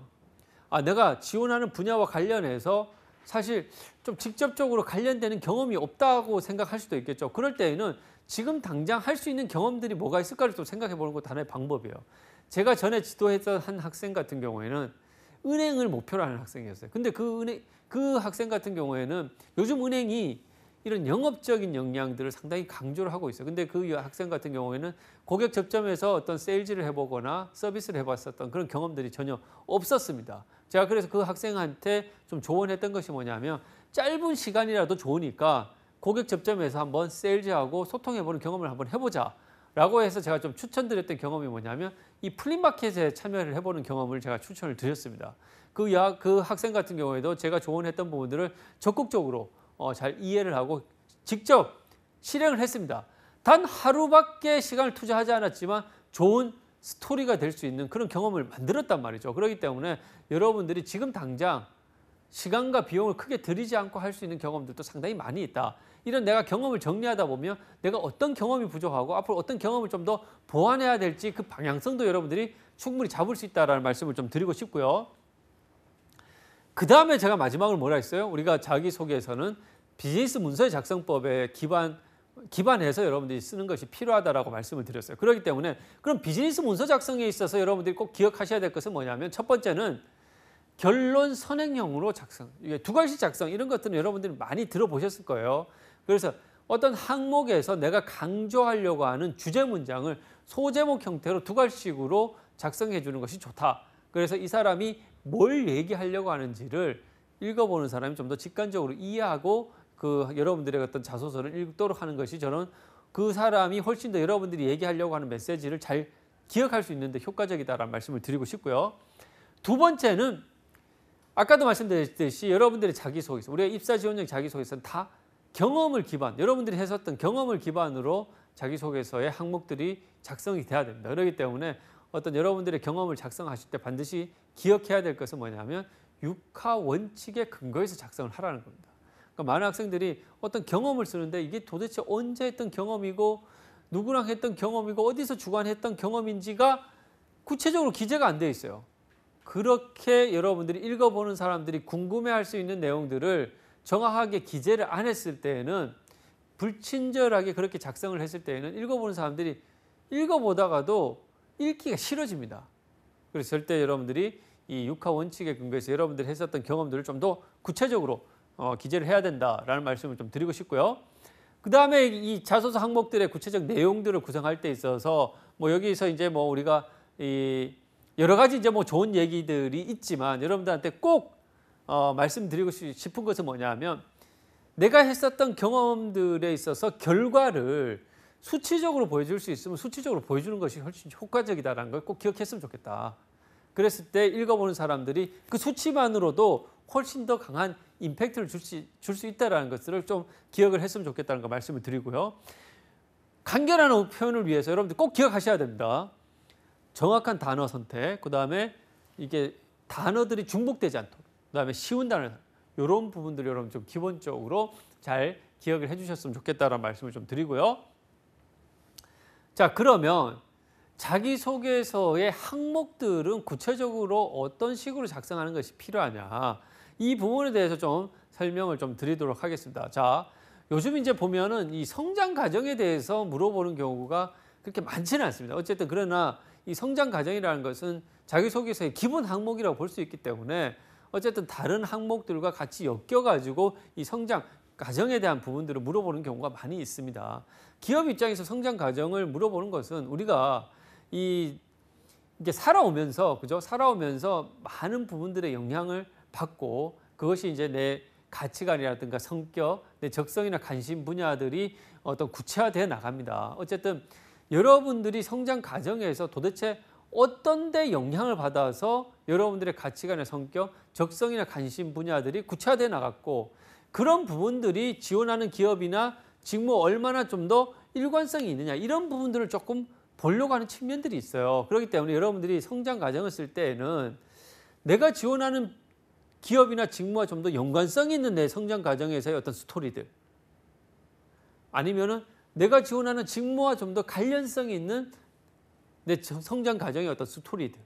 내가 지원하는 분야와 관련해서 사실 좀 직접적으로 관련되는 경험이 없다고 생각할 수도 있겠죠. 그럴 때에는 지금 당장 할 수 있는 경험들이 뭐가 있을까를 또 생각해 보는 것도 하나의 방법이에요. 제가 전에 지도했던 한 학생 같은 경우에는 은행을 목표로 하는 학생이었어요. 근데 그 학생 같은 경우에는 요즘 은행이 이런 영업적인 역량들을 상당히 강조를 하고 있어요. 근데 그 학생 같은 경우에는 고객 접점에서 어떤 세일즈를 해보거나 서비스를 해봤었던 그런 경험들이 전혀 없었습니다. 제가 그래서 그 학생한테 좀 조언했던 것이 뭐냐면 짧은 시간이라도 좋으니까 고객 접점에서 한번 세일즈하고 소통해보는 경험을 한번 해보자 라고 해서 제가 좀 추천드렸던 경험이 뭐냐면 이 플리마켓에 참여를 해보는 경험을 제가 추천을 드렸습니다. 그 학생 같은 경우에도 제가 조언했던 부분들을 적극적으로 잘 이해를 하고 직접 실행을 했습니다. 단 하루밖에 시간을 투자하지 않았지만 좋은 스토리가 될 수 있는 그런 경험을 만들었단 말이죠. 그렇기 때문에 여러분들이 지금 당장 시간과 비용을 크게 들이지 않고 할 수 있는 경험들도 상당히 많이 있다. 이런 내가 경험을 정리하다 보면 내가 어떤 경험이 부족하고 앞으로 어떤 경험을 좀 더 보완해야 될지 그 방향성도 여러분들이 충분히 잡을 수 있다는 말씀을 좀 드리고 싶고요. 그 다음에 제가 마지막으로 뭐라 했어요? 우리가 자기소개에서는 비즈니스 문서의 작성법에 기반해서 여러분들이 쓰는 것이 필요하다라고 말씀을 드렸어요. 그렇기 때문에 그럼 비즈니스 문서 작성에 있어서 여러분들이 꼭 기억하셔야 될 것은 뭐냐면 첫 번째는 결론 선행형으로 작성, 이게 두 글씨 작성 이런 것들은 여러분들이 많이 들어보셨을 거예요. 그래서 어떤 항목에서 내가 강조하려고 하는 주제 문장을 소제목 형태로 두 글씨식으로 작성해 주는 것이 좋다. 그래서 이 사람이 뭘 얘기하려고 하는지를 읽어보는 사람이 좀 더 직관적으로 이해하고 그 여러분들의 어떤 자소서를 읽도록 하는 것이 저는 그 사람이 훨씬 더 여러분들이 얘기하려고 하는 메시지를 잘 기억할 수 있는데 효과적이다라는 말씀을 드리고 싶고요. 두 번째는 아까도 말씀드렸듯이 여러분들의 자기소개서, 우리가 입사 지원형 자기소개서는 다 경험을 기반, 여러분들이 했었던 경험을 기반으로 자기소개서의 항목들이 작성이 돼야 됩니다. 그렇기 때문에 어떤 여러분들의 경험을 작성하실 때 반드시 기억해야 될 것은 뭐냐면 육하 원칙에 근거해서 작성을 하라는 겁니다. 그러니까 많은 학생들이 어떤 경험을 쓰는데 이게 도대체 언제 했던 경험이고 누구랑 했던 경험이고 어디서 주관했던 경험인지가 구체적으로 기재가 안 돼 있어요. 그렇게 여러분들이 읽어보는 사람들이 궁금해할 수 있는 내용들을 정확하게 기재를 안 했을 때에는 불친절하게 그렇게 작성을 했을 때에는 읽어보는 사람들이 읽어보다가도 읽기가 싫어집니다. 그래서 절대 여러분들이 이 육하 원칙에 근거해서 여러분들이 했었던 경험들을 좀 더 구체적으로 기재를 해야 된다라는 말씀을 좀 드리고 싶고요. 그 다음에 이 자소서 항목들의 구체적 내용들을 구성할 때 있어서 뭐 여기서 이제 뭐 우리가 이 여러 가지 이제 뭐 좋은 얘기들이 있지만 여러분들한테 꼭 말씀드리고 싶은 것은 뭐냐면 내가 했었던 경험들에 있어서 결과를 수치적으로 보여줄 수 있으면 수치적으로 보여주는 것이 훨씬 효과적이다라는 걸 꼭 기억했으면 좋겠다. 그랬을 때 읽어보는 사람들이 그 수치만으로도 훨씬 더 강한 임팩트를 줄 수 있다는 것을 좀 기억을 했으면 좋겠다는 거 말씀을 드리고요. 간결한 표현을 위해서 여러분들 꼭 기억하셔야 됩니다. 정확한 단어 선택, 그 다음에 이게 단어들이 중복되지 않도록, 그 다음에 쉬운 단어, 이런 부분들 여러분 좀 기본적으로 잘 기억을 해주셨으면 좋겠다는 말씀을 좀 드리고요. 자, 그러면 자기소개서의 항목들은 구체적으로 어떤 식으로 작성하는 것이 필요하냐, 이 부분에 대해서 좀 설명을 좀 드리도록 하겠습니다. 자, 요즘 이제 보면은 이 성장 과정에 대해서 물어보는 경우가 그렇게 많지는 않습니다. 어쨌든 그러나 이 성장 과정이라는 것은 자기소개서의 기본 항목이라고 볼 수 있기 때문에 어쨌든 다른 항목들과 같이 엮여가지고 이 성장 과정에 대한 부분들을 물어보는 경우가 많이 있습니다. 기업 입장에서 성장 과정을 물어보는 것은 우리가 이게 살아오면서 그죠? 살아오면서 많은 부분들의 영향을 받고 그것이 이제 내 가치관이라든가 성격, 내 적성이나 관심 분야들이 어떤 구체화되어 나갑니다. 어쨌든 여러분들이 성장 과정에서 도대체 어떤 데 영향을 받아서 여러분들의 가치관의 성격, 적성이나 관심 분야들이 구체화되어 나갔고 그런 부분들이 지원하는 기업이나 직무 얼마나 좀 더 일관성이 있느냐 이런 부분들을 조금 보려고 하는 측면들이 있어요. 그렇기 때문에 여러분들이 성장 과정을 쓸 때에는 내가 지원하는 기업이나 직무와 좀 더 연관성이 있는 내 성장 과정에서의 어떤 스토리들 아니면은 내가 지원하는 직무와 좀 더 관련성이 있는 내 성장 과정의 어떤 스토리들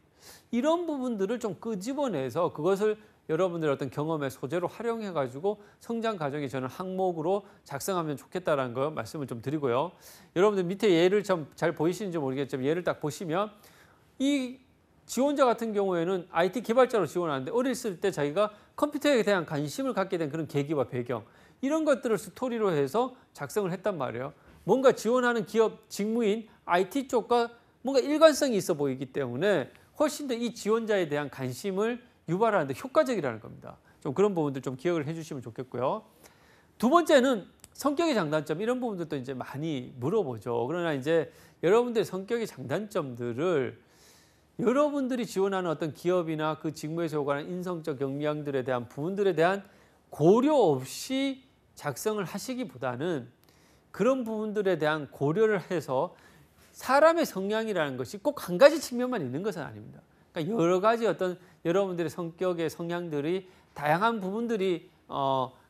이런 부분들을 좀 끄집어내서 그것을 여러분들의 어떤 경험의 소재로 활용해 가지고 성장 과정에 저는 항목으로 작성하면 좋겠다라는 거 말씀을 좀 드리고요. 여러분들 밑에 예를 좀 잘 보이시는지 모르겠지만 예를 딱 보시면 이 지원자 같은 경우에는 IT 개발자로 지원하는데 어렸을 때 자기가 컴퓨터에 대한 관심을 갖게 된 그런 계기와 배경 이런 것들을 스토리로 해서 작성을 했단 말이에요. 뭔가 지원하는 기업 직무인 IT 쪽과 뭔가 일관성이 있어 보이기 때문에 훨씬 더 이 지원자에 대한 관심을 유발하는 데 효과적이라는 겁니다. 좀 그런 부분들 좀 기억을 해주시면 좋겠고요. 두 번째는 성격의 장단점 이런 부분들도 이제 많이 물어보죠. 그러나 이제 여러분들의 성격의 장단점들을 여러분들이 지원하는 어떤 기업이나 그 직무에서 요구하는 인성적 역량들에 대한 부분들에 대한 고려 없이 작성을 하시기보다는 그런 부분들에 대한 고려를 해서 사람의 성향이라는 것이 꼭 한 가지 측면만 있는 것은 아닙니다. 그러니까 여러 가지 어떤 여러분들의 성격의 성향들이 다양한 부분들이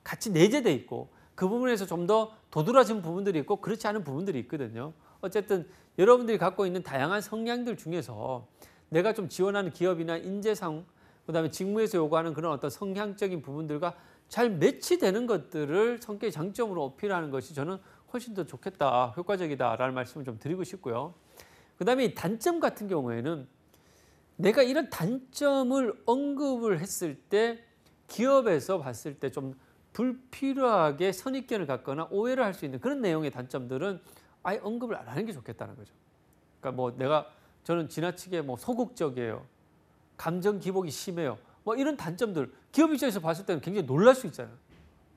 같이 내재되어 있고 그 부분에서 좀 더 도드라진 부분들이 있고 그렇지 않은 부분들이 있거든요. 어쨌든 여러분들이 갖고 있는 다양한 성향들 중에서 내가 좀 지원하는 기업이나 인재상 그다음에 직무에서 요구하는 그런 어떤 성향적인 부분들과 잘 매치되는 것들을 성격의 장점으로 어필하는 것이 저는 훨씬 더 좋겠다, 효과적이다라는 말씀을 좀 드리고 싶고요. 그다음에 이 단점 같은 경우에는 내가 이런 단점을 언급을 했을 때 기업에서 봤을 때 좀 불필요하게 선입견을 갖거나 오해를 할 수 있는 그런 내용의 단점들은 아예 언급을 안 하는 게 좋겠다는 거죠. 그러니까 저는 지나치게 소극적이에요. 감정 기복이 심해요. 이런 단점들 기업 입장에서 봤을 때는 굉장히 놀랄 수 있잖아요.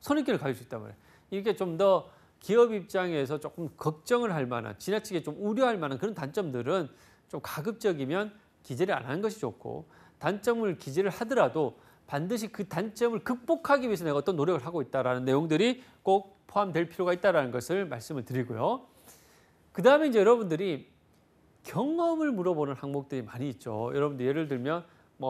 선입견을 가질 수 있단 말이에요. 이렇게 좀 더 기업 입장에서 조금 걱정을 할 만한 지나치게 좀 우려할 만한 그런 단점들은 좀 가급적이면 기재를 안 하는 것이 좋고 단점을 기재를 하더라도 반드시 그 단점을 극복하기 위해서 내가 어떤 노력을 하고 있다는 내용들이 꼭 포함될 필요가 있다는 것을 말씀을 드리고요. 그 다음에 이제 여러분들이 경험을 물어보는 항목들이 많이 있죠. 여러분들 예를 들면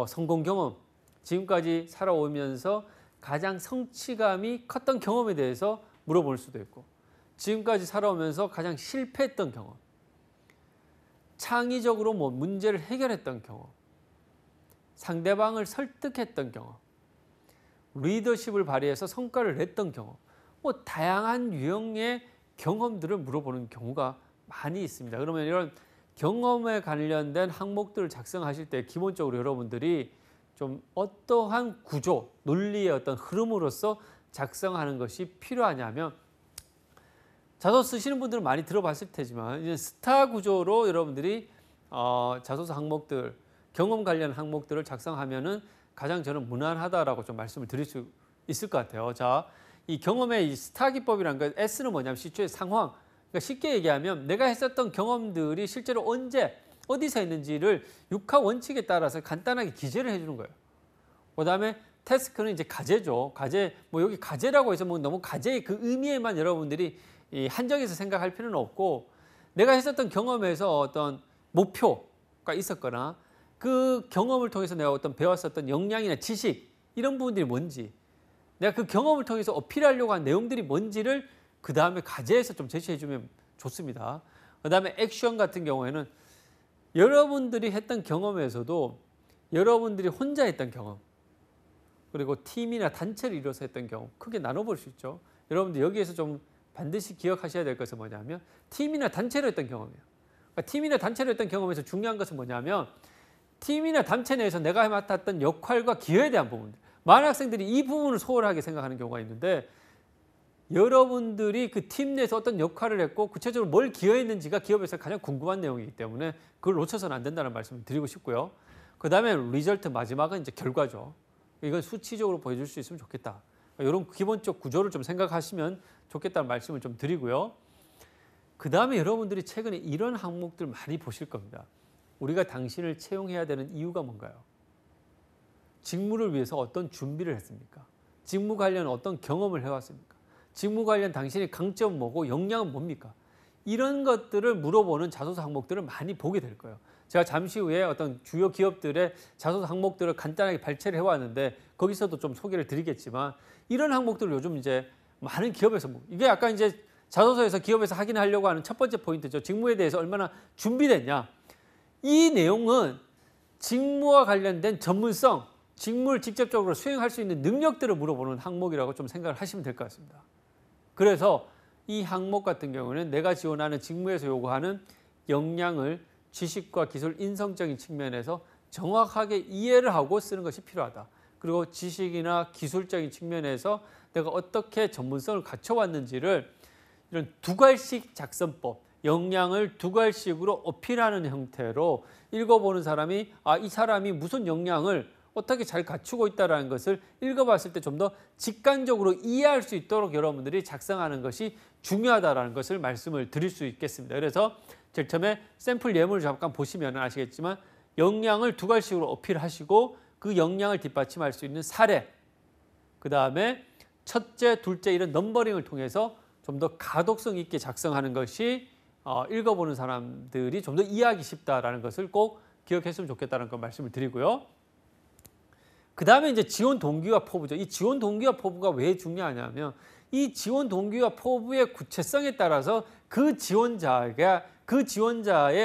성공 경험, 지금까지 살아오면서 가장 성취감이 컸던 경험에 대해서 물어볼 수도 있고 지금까지 살아오면서 가장 실패했던 경험, 창의적으로 문제를 해결했던 경험, 상대방을 설득했던 경험, 리더십을 발휘해서 성과를 냈던 경험, 다양한 유형의 경험들을 물어보는 경우가 많이 있습니다. 그러면 이런 경험에 관련된 항목들을 작성하실 때 기본적으로 여러분들이 좀 어떠한 구조, 논리의 어떤 흐름으로서 작성하는 것이 필요하냐면 자소서 쓰시는 분들은 많이 들어봤을 테지만 이제 스타 구조로 여러분들이 자소서 항목들, 경험 관련 항목들을 작성하면은 가장 저는 무난하다라고 좀 말씀을 드릴 수 있을 것 같아요. 자, 이 경험의 이 스타 기법이라는 거 S는 뭐냐면 시초의 상황. 그러니까 쉽게 얘기하면 내가 했었던 경험들이 실제로 언제 어디서 했는지를 6화 원칙에 따라서 간단하게 기재를 해주는 거예요. 그다음에 태스크는 이제 과제죠. 과제 여기 과제라고 해서 너무 과제의 그 의미에만 여러분들이 한정해서 생각할 필요는 없고 내가 했었던 경험에서 어떤 목표가 있었거나 그 경험을 통해서 내가 어떤 배웠었던 역량이나 지식 이런 부분들이 뭔지 내가 그 경험을 통해서 어필하려고 한 내용들이 뭔지를 그 다음에 과제에서 좀 제시해 주면 좋습니다. 그 다음에 액션 같은 경우에는 여러분들이 했던 경험에서도 여러분들이 혼자 했던 경험 그리고 팀이나 단체를 이뤄서 했던 경험 크게 나눠볼 수 있죠. 여러분들 여기에서 좀 반드시 기억하셔야 될 것은 뭐냐면 팀이나 단체로 했던 경험이에요. 그러니까 팀이나 단체로 했던 경험에서 중요한 것은 뭐냐면 팀이나 단체 내에서 내가 맡았던 역할과 기여에 대한 부분들. 많은 학생들이 이 부분을 소홀하게 생각하는 경우가 있는데 여러분들이 그 팀 내에서 어떤 역할을 했고 구체적으로 뭘 기여했는지가 기업에서 가장 궁금한 내용이기 때문에 그걸 놓쳐서는 안 된다는 말씀을 드리고 싶고요. 그다음에 리절트 마지막은 이제 결과죠. 이건 수치적으로 보여줄 수 있으면 좋겠다. 이런 기본적 구조를 좀 생각하시면 좋겠다는 말씀을 좀 드리고요. 그다음에 여러분들이 최근에 이런 항목들 많이 보실 겁니다. 우리가 당신을 채용해야 되는 이유가 뭔가요? 직무를 위해서 어떤 준비를 했습니까? 직무 관련 어떤 경험을 해왔습니까? 직무 관련 당신의 강점은 뭐고 역량은 뭡니까? 이런 것들을 물어보는 자소서 항목들을 많이 보게 될 거예요. 제가 잠시 후에 어떤 주요 기업들의 자소서 항목들을 간단하게 발췌를 해왔는데 거기서도 좀 소개를 드리겠지만 이런 항목들을 요즘 이제 많은 기업에서 이게 약간 이제 자소서에서 기업에서 확인하려고 하는 첫 번째 포인트죠. 직무에 대해서 얼마나 준비됐냐. 이 내용은 직무와 관련된 전문성, 직무를 직접적으로 수행할 수 있는 능력들을 물어보는 항목이라고 좀 생각을 하시면 될 것 같습니다. 그래서 이 항목 같은 경우는 내가 지원하는 직무에서 요구하는 역량을 지식과 기술, 인성적인 측면에서 정확하게 이해를 하고 쓰는 것이 필요하다. 그리고 지식이나 기술적인 측면에서 내가 어떻게 전문성을 갖춰왔는지를 이런 두괄식 작성법, 역량을 두괄식으로 어필하는 형태로 읽어보는 사람이 이 사람이 무슨 역량을 어떻게 잘 갖추고 있다는 것을 읽어봤을 때 좀 더 직관적으로 이해할 수 있도록 여러분들이 작성하는 것이 중요하다는 것을 말씀을 드릴 수 있겠습니다. 그래서 제일 처음에 샘플 예문을 잠깐 보시면 아시겠지만 역량을 두괄식으로 어필하시고 그 역량을 뒷받침할 수 있는 사례, 그다음에 첫째, 둘째 이런 넘버링을 통해서 좀 더 가독성 있게 작성하는 것이 읽어보는 사람들이 좀 더 이해하기 쉽다라는 것을 꼭 기억했으면 좋겠다는 걸 말씀을 드리고요. 그 다음에 이제 지원 동기와 포부죠. 이 지원 동기와 포부가 왜 중요하냐면 이 지원 동기와 포부의 구체성에 따라서 그 지원자의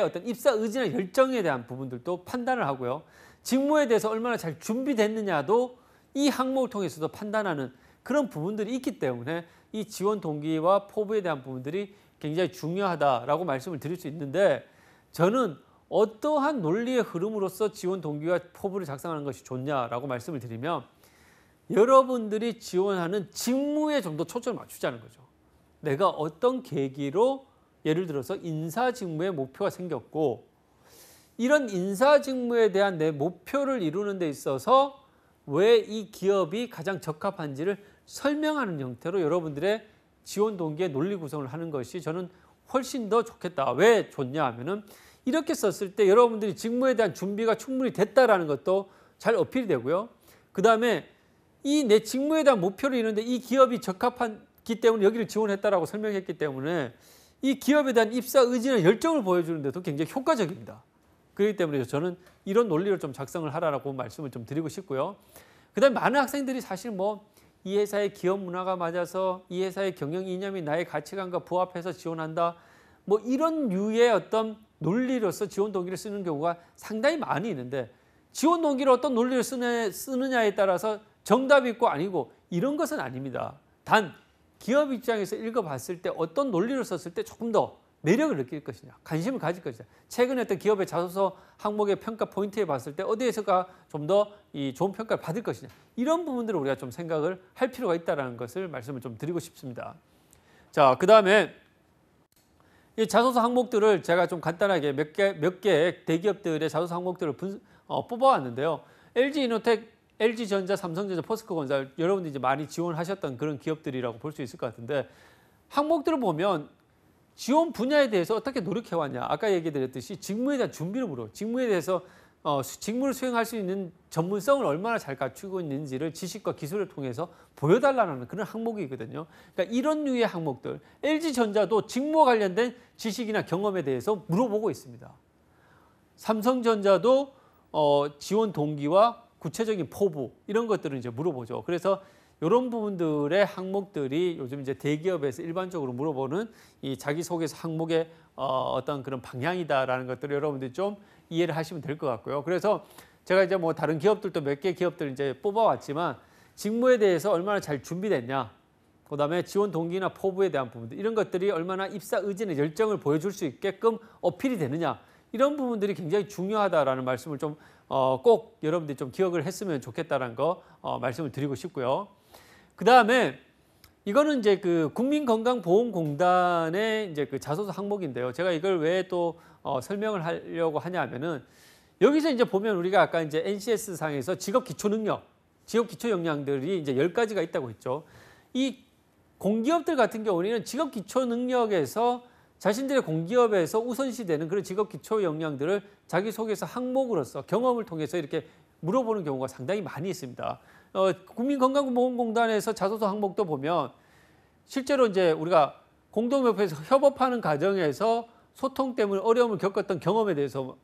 어떤 입사 의지나 열정에 대한 부분들도 판단을 하고요. 직무에 대해서 얼마나 잘 준비됐느냐도 이 항목을 통해서도 판단하는 그런 부분들이 있기 때문에 이 지원 동기와 포부에 대한 부분들이 굉장히 중요하다라고 말씀을 드릴 수 있는데 저는 어떠한 논리의 흐름으로서 지원 동기와 포부를 작성하는 것이 좋냐라고 말씀을 드리면 여러분들이 지원하는 직무에 좀 더 초점을 맞추자는 거죠. 내가 어떤 계기로 예를 들어서 인사 직무에 목표가 생겼고 이런 인사 직무에 대한 내 목표를 이루는 데 있어서 왜 이 기업이 가장 적합한지를 설명하는 형태로 여러분들의 지원 동기의 논리 구성을 하는 것이 저는 훨씬 더 좋겠다. 왜 좋냐 하면은 이렇게 썼을 때 여러분들이 직무에 대한 준비가 충분히 됐다라는 것도 잘 어필이 되고요. 그 다음에 이 내 직무에 대한 목표를 이루는데 이 기업이 적합하기 때문에 여기를 지원했다라고 설명했기 때문에 이 기업에 대한 입사 의지나 열정을 보여주는 데도 굉장히 효과적입니다. 그렇기 때문에 저는 이런 논리를 좀 작성을 하라고 말씀을 좀 드리고 싶고요. 그 다음에 많은 학생들이 사실 이 회사의 기업 문화가 맞아서 이 회사의 경영 이념이 나의 가치관과 부합해서 지원한다. 이런 류의 어떤 논리로서 지원 동기를 쓰는 경우가 상당히 많이 있는데 지원 동기를 어떤 논리를 쓰느냐에 따라서 정답이 있고 아니고 이런 것은 아닙니다. 단 기업 입장에서 읽어봤을 때 어떤 논리를 썼을 때 조금 더 매력을 느낄 것이냐, 관심을 가질 것이냐. 최근에 어떤 기업의 자소서 항목의 평가 포인트에 봤을 때 어디에서가 좀 더 좋은 평가를 받을 것이냐. 이런 부분들을 우리가 좀 생각을 할 필요가 있다는 것을 말씀을 좀 드리고 싶습니다. 자, 그 다음에 이 자소서 항목들을 제가 좀 간단하게 몇 개 대기업들의 자소서 항목들을 뽑아왔는데요. LG이노텍, LG전자, 삼성전자, 포스코건설 여러분들이 이제 많이 지원하셨던 그런 기업들이라고 볼 수 있을 것 같은데 항목들을 보면 지원 분야에 대해서 어떻게 노력해왔냐. 아까 얘기 드렸듯이 직무에 대한 준비를 물어. 직무에 대해서 직무를 수행할 수 있는 전문성을 얼마나 잘 갖추고 있는지를 지식과 기술을 통해서 보여달라는 그런 항목이거든요. 그러니까 이런 류의 항목들. LG전자도 직무와 관련된 지식이나 경험에 대해서 물어보고 있습니다. 삼성전자도 지원 동기와 구체적인 포부 이런 것들을 이제 물어보죠. 그래서 이런 부분들의 항목들이 요즘 이제 대기업에서 일반적으로 물어보는 이 자기소개서 항목의 어떤 그런 방향이다라는 것들을 여러분들이 좀 이해를 하시면 될 것 같고요. 그래서 제가 이제 다른 기업들도 몇 개 기업들 이제 뽑아왔지만 직무에 대해서 얼마나 잘 준비됐냐, 그다음에 지원 동기나 포부에 대한 부분들 이런 것들이 얼마나 입사 의지나 열정을 보여줄 수 있게끔 어필이 되느냐 이런 부분들이 굉장히 중요하다라는 말씀을 좀 꼭 여러분들이 좀 기억을 했으면 좋겠다는 거 말씀을 드리고 싶고요. 그다음에 이거는 이제 그 국민건강보험공단의 이제 그 자소서 항목인데요. 제가 이걸 왜 또 설명을 하려고 하냐면은 여기서 이제 보면 우리가 아까 이제 NCS 상에서 직업 기초 능력, 직업 기초 역량들이 이제 10가지가 있다고 했죠. 이 공기업들 같은 경우는 직업 기초 능력에서 자신들의 공기업에서 우선시되는 그런 직업 기초 역량들을 자기소개서 항목으로서 경험을 통해서 이렇게 물어보는 경우가 상당히 많이 있습니다. 국민건강보험공단에서 자소서 항목도 보면 실제로 이제 우리가 공동협회에서 협업하는 과정에서 소통 때문에 어려움을 겪었던 경험에 대해서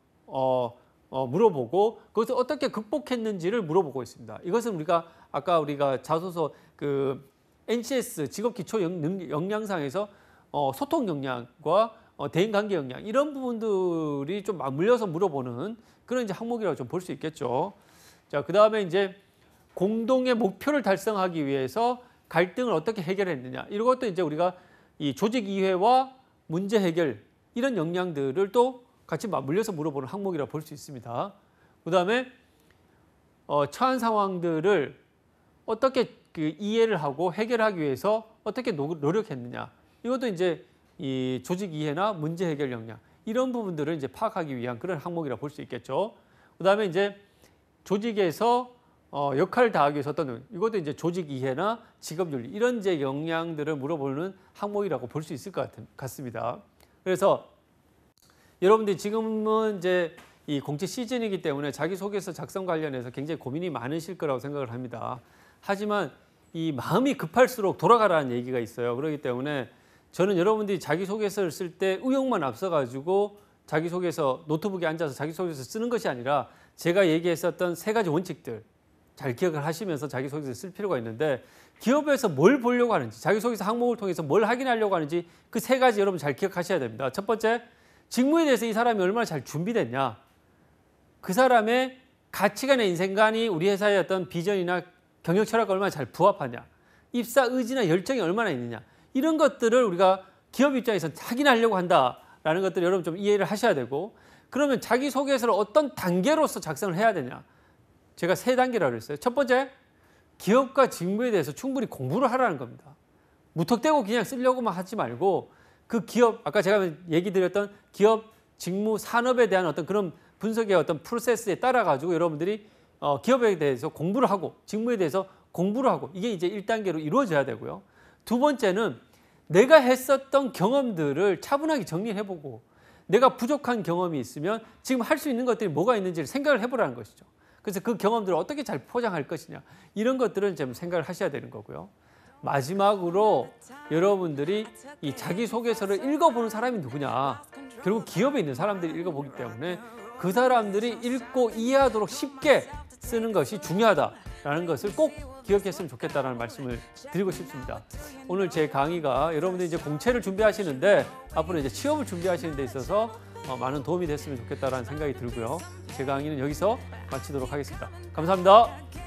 물어보고 그것을 어떻게 극복했는지를 물어보고 있습니다. 이것은 아까 우리가 자소서 그 NCS 직업 기초 역량상에서 소통 역량과 대인관계 역량 이런 부분들이 좀 맞물려서 물어보는 그런 이제 항목이라고 좀 볼 수 있겠죠. 자, 그 다음에 이제 공동의 목표를 달성하기 위해서 갈등을 어떻게 해결했느냐 이것도 이제 우리가 이 조직 이해와 문제 해결 이런 역량들을 또 같이 맞물려서 물어보는 항목이라고 볼 수 있습니다. 그 다음에 처한 상황들을 어떻게 그 이해를 하고 해결하기 위해서 어떻게 노력했느냐 이것도 이제 이 조직 이해나 문제 해결 역량 이런 부분들을 이제 파악하기 위한 그런 항목이라고 볼 수 있겠죠. 그 다음에 이제 조직에서 역할을 다하기 위해서 어떤 이것도 이제 조직 이해나 직업 윤리 이런 이제 역량들을 물어보는 항목이라고 볼 수 있을 것 같습니다. 그래서 여러분들이 지금은 이제 이 공채 시즌이기 때문에 자기소개서 작성 관련해서 굉장히 고민이 많으실 거라고 생각을 합니다. 하지만 이 마음이 급할수록 돌아가라는 얘기가 있어요. 그렇기 때문에 저는 여러분들이 자기소개서를 쓸 때 의욕만 앞서가지고 자기소개서 노트북에 앉아서 자기소개서 쓰는 것이 아니라 제가 얘기했었던 3가지 원칙들 잘 기억을 하시면서 자기소개서 쓸 필요가 있는데 기업에서 뭘 보려고 하는지 자기소개서 항목을 통해서 뭘 확인하려고 하는지 그 3가지 여러분 잘 기억하셔야 됩니다. 첫 번째, 직무에 대해서 이 사람이 얼마나 잘 준비됐냐 그 사람의 가치관의 인생관이 우리 회사의 어떤 비전이나 경영 철학과 얼마나 잘 부합하냐 입사 의지나 열정이 얼마나 있느냐 이런 것들을 우리가 기업 입장에서 확인하려고 한다라는 것들을 여러분 좀 이해를 하셔야 되고 그러면 자기소개서를 어떤 단계로서 작성을 해야 되냐 제가 3단계라고 그랬어요. 첫 번째, 기업과 직무에 대해서 충분히 공부를 하라는 겁니다. 무턱대고 그냥 쓰려고만 하지 말고 그 기업, 아까 제가 얘기 드렸던 기업, 직무, 산업에 대한 어떤 그런 분석의 어떤 프로세스에 따라 가지고 여러분들이 기업에 대해서 공부를 하고 직무에 대해서 공부를 하고 이게 이제 1단계로 이루어져야 되고요. 두 번째는 내가 했었던 경험들을 차분하게 정리해보고 내가 부족한 경험이 있으면 지금 할 수 있는 것들이 뭐가 있는지를 생각을 해보라는 것이죠. 그래서 그 경험들을 어떻게 잘 포장할 것이냐 이런 것들은 좀 생각을 하셔야 되는 거고요. 마지막으로 여러분들이 이 자기소개서를 읽어보는 사람이 누구냐 결국 기업에 있는 사람들이 읽어보기 때문에 그 사람들이 읽고 이해하도록 쉽게 쓰는 것이 중요하다라는 것을 꼭 기억했으면 좋겠다는 말씀을 드리고 싶습니다. 오늘 제 강의가 여러분들이 이제 공채를 준비하시는데 앞으로 이제 취업을 준비하시는 데 있어서 많은 도움이 됐으면 좋겠다는 생각이 들고요. 제 강의는 여기서 마치도록 하겠습니다. 감사합니다.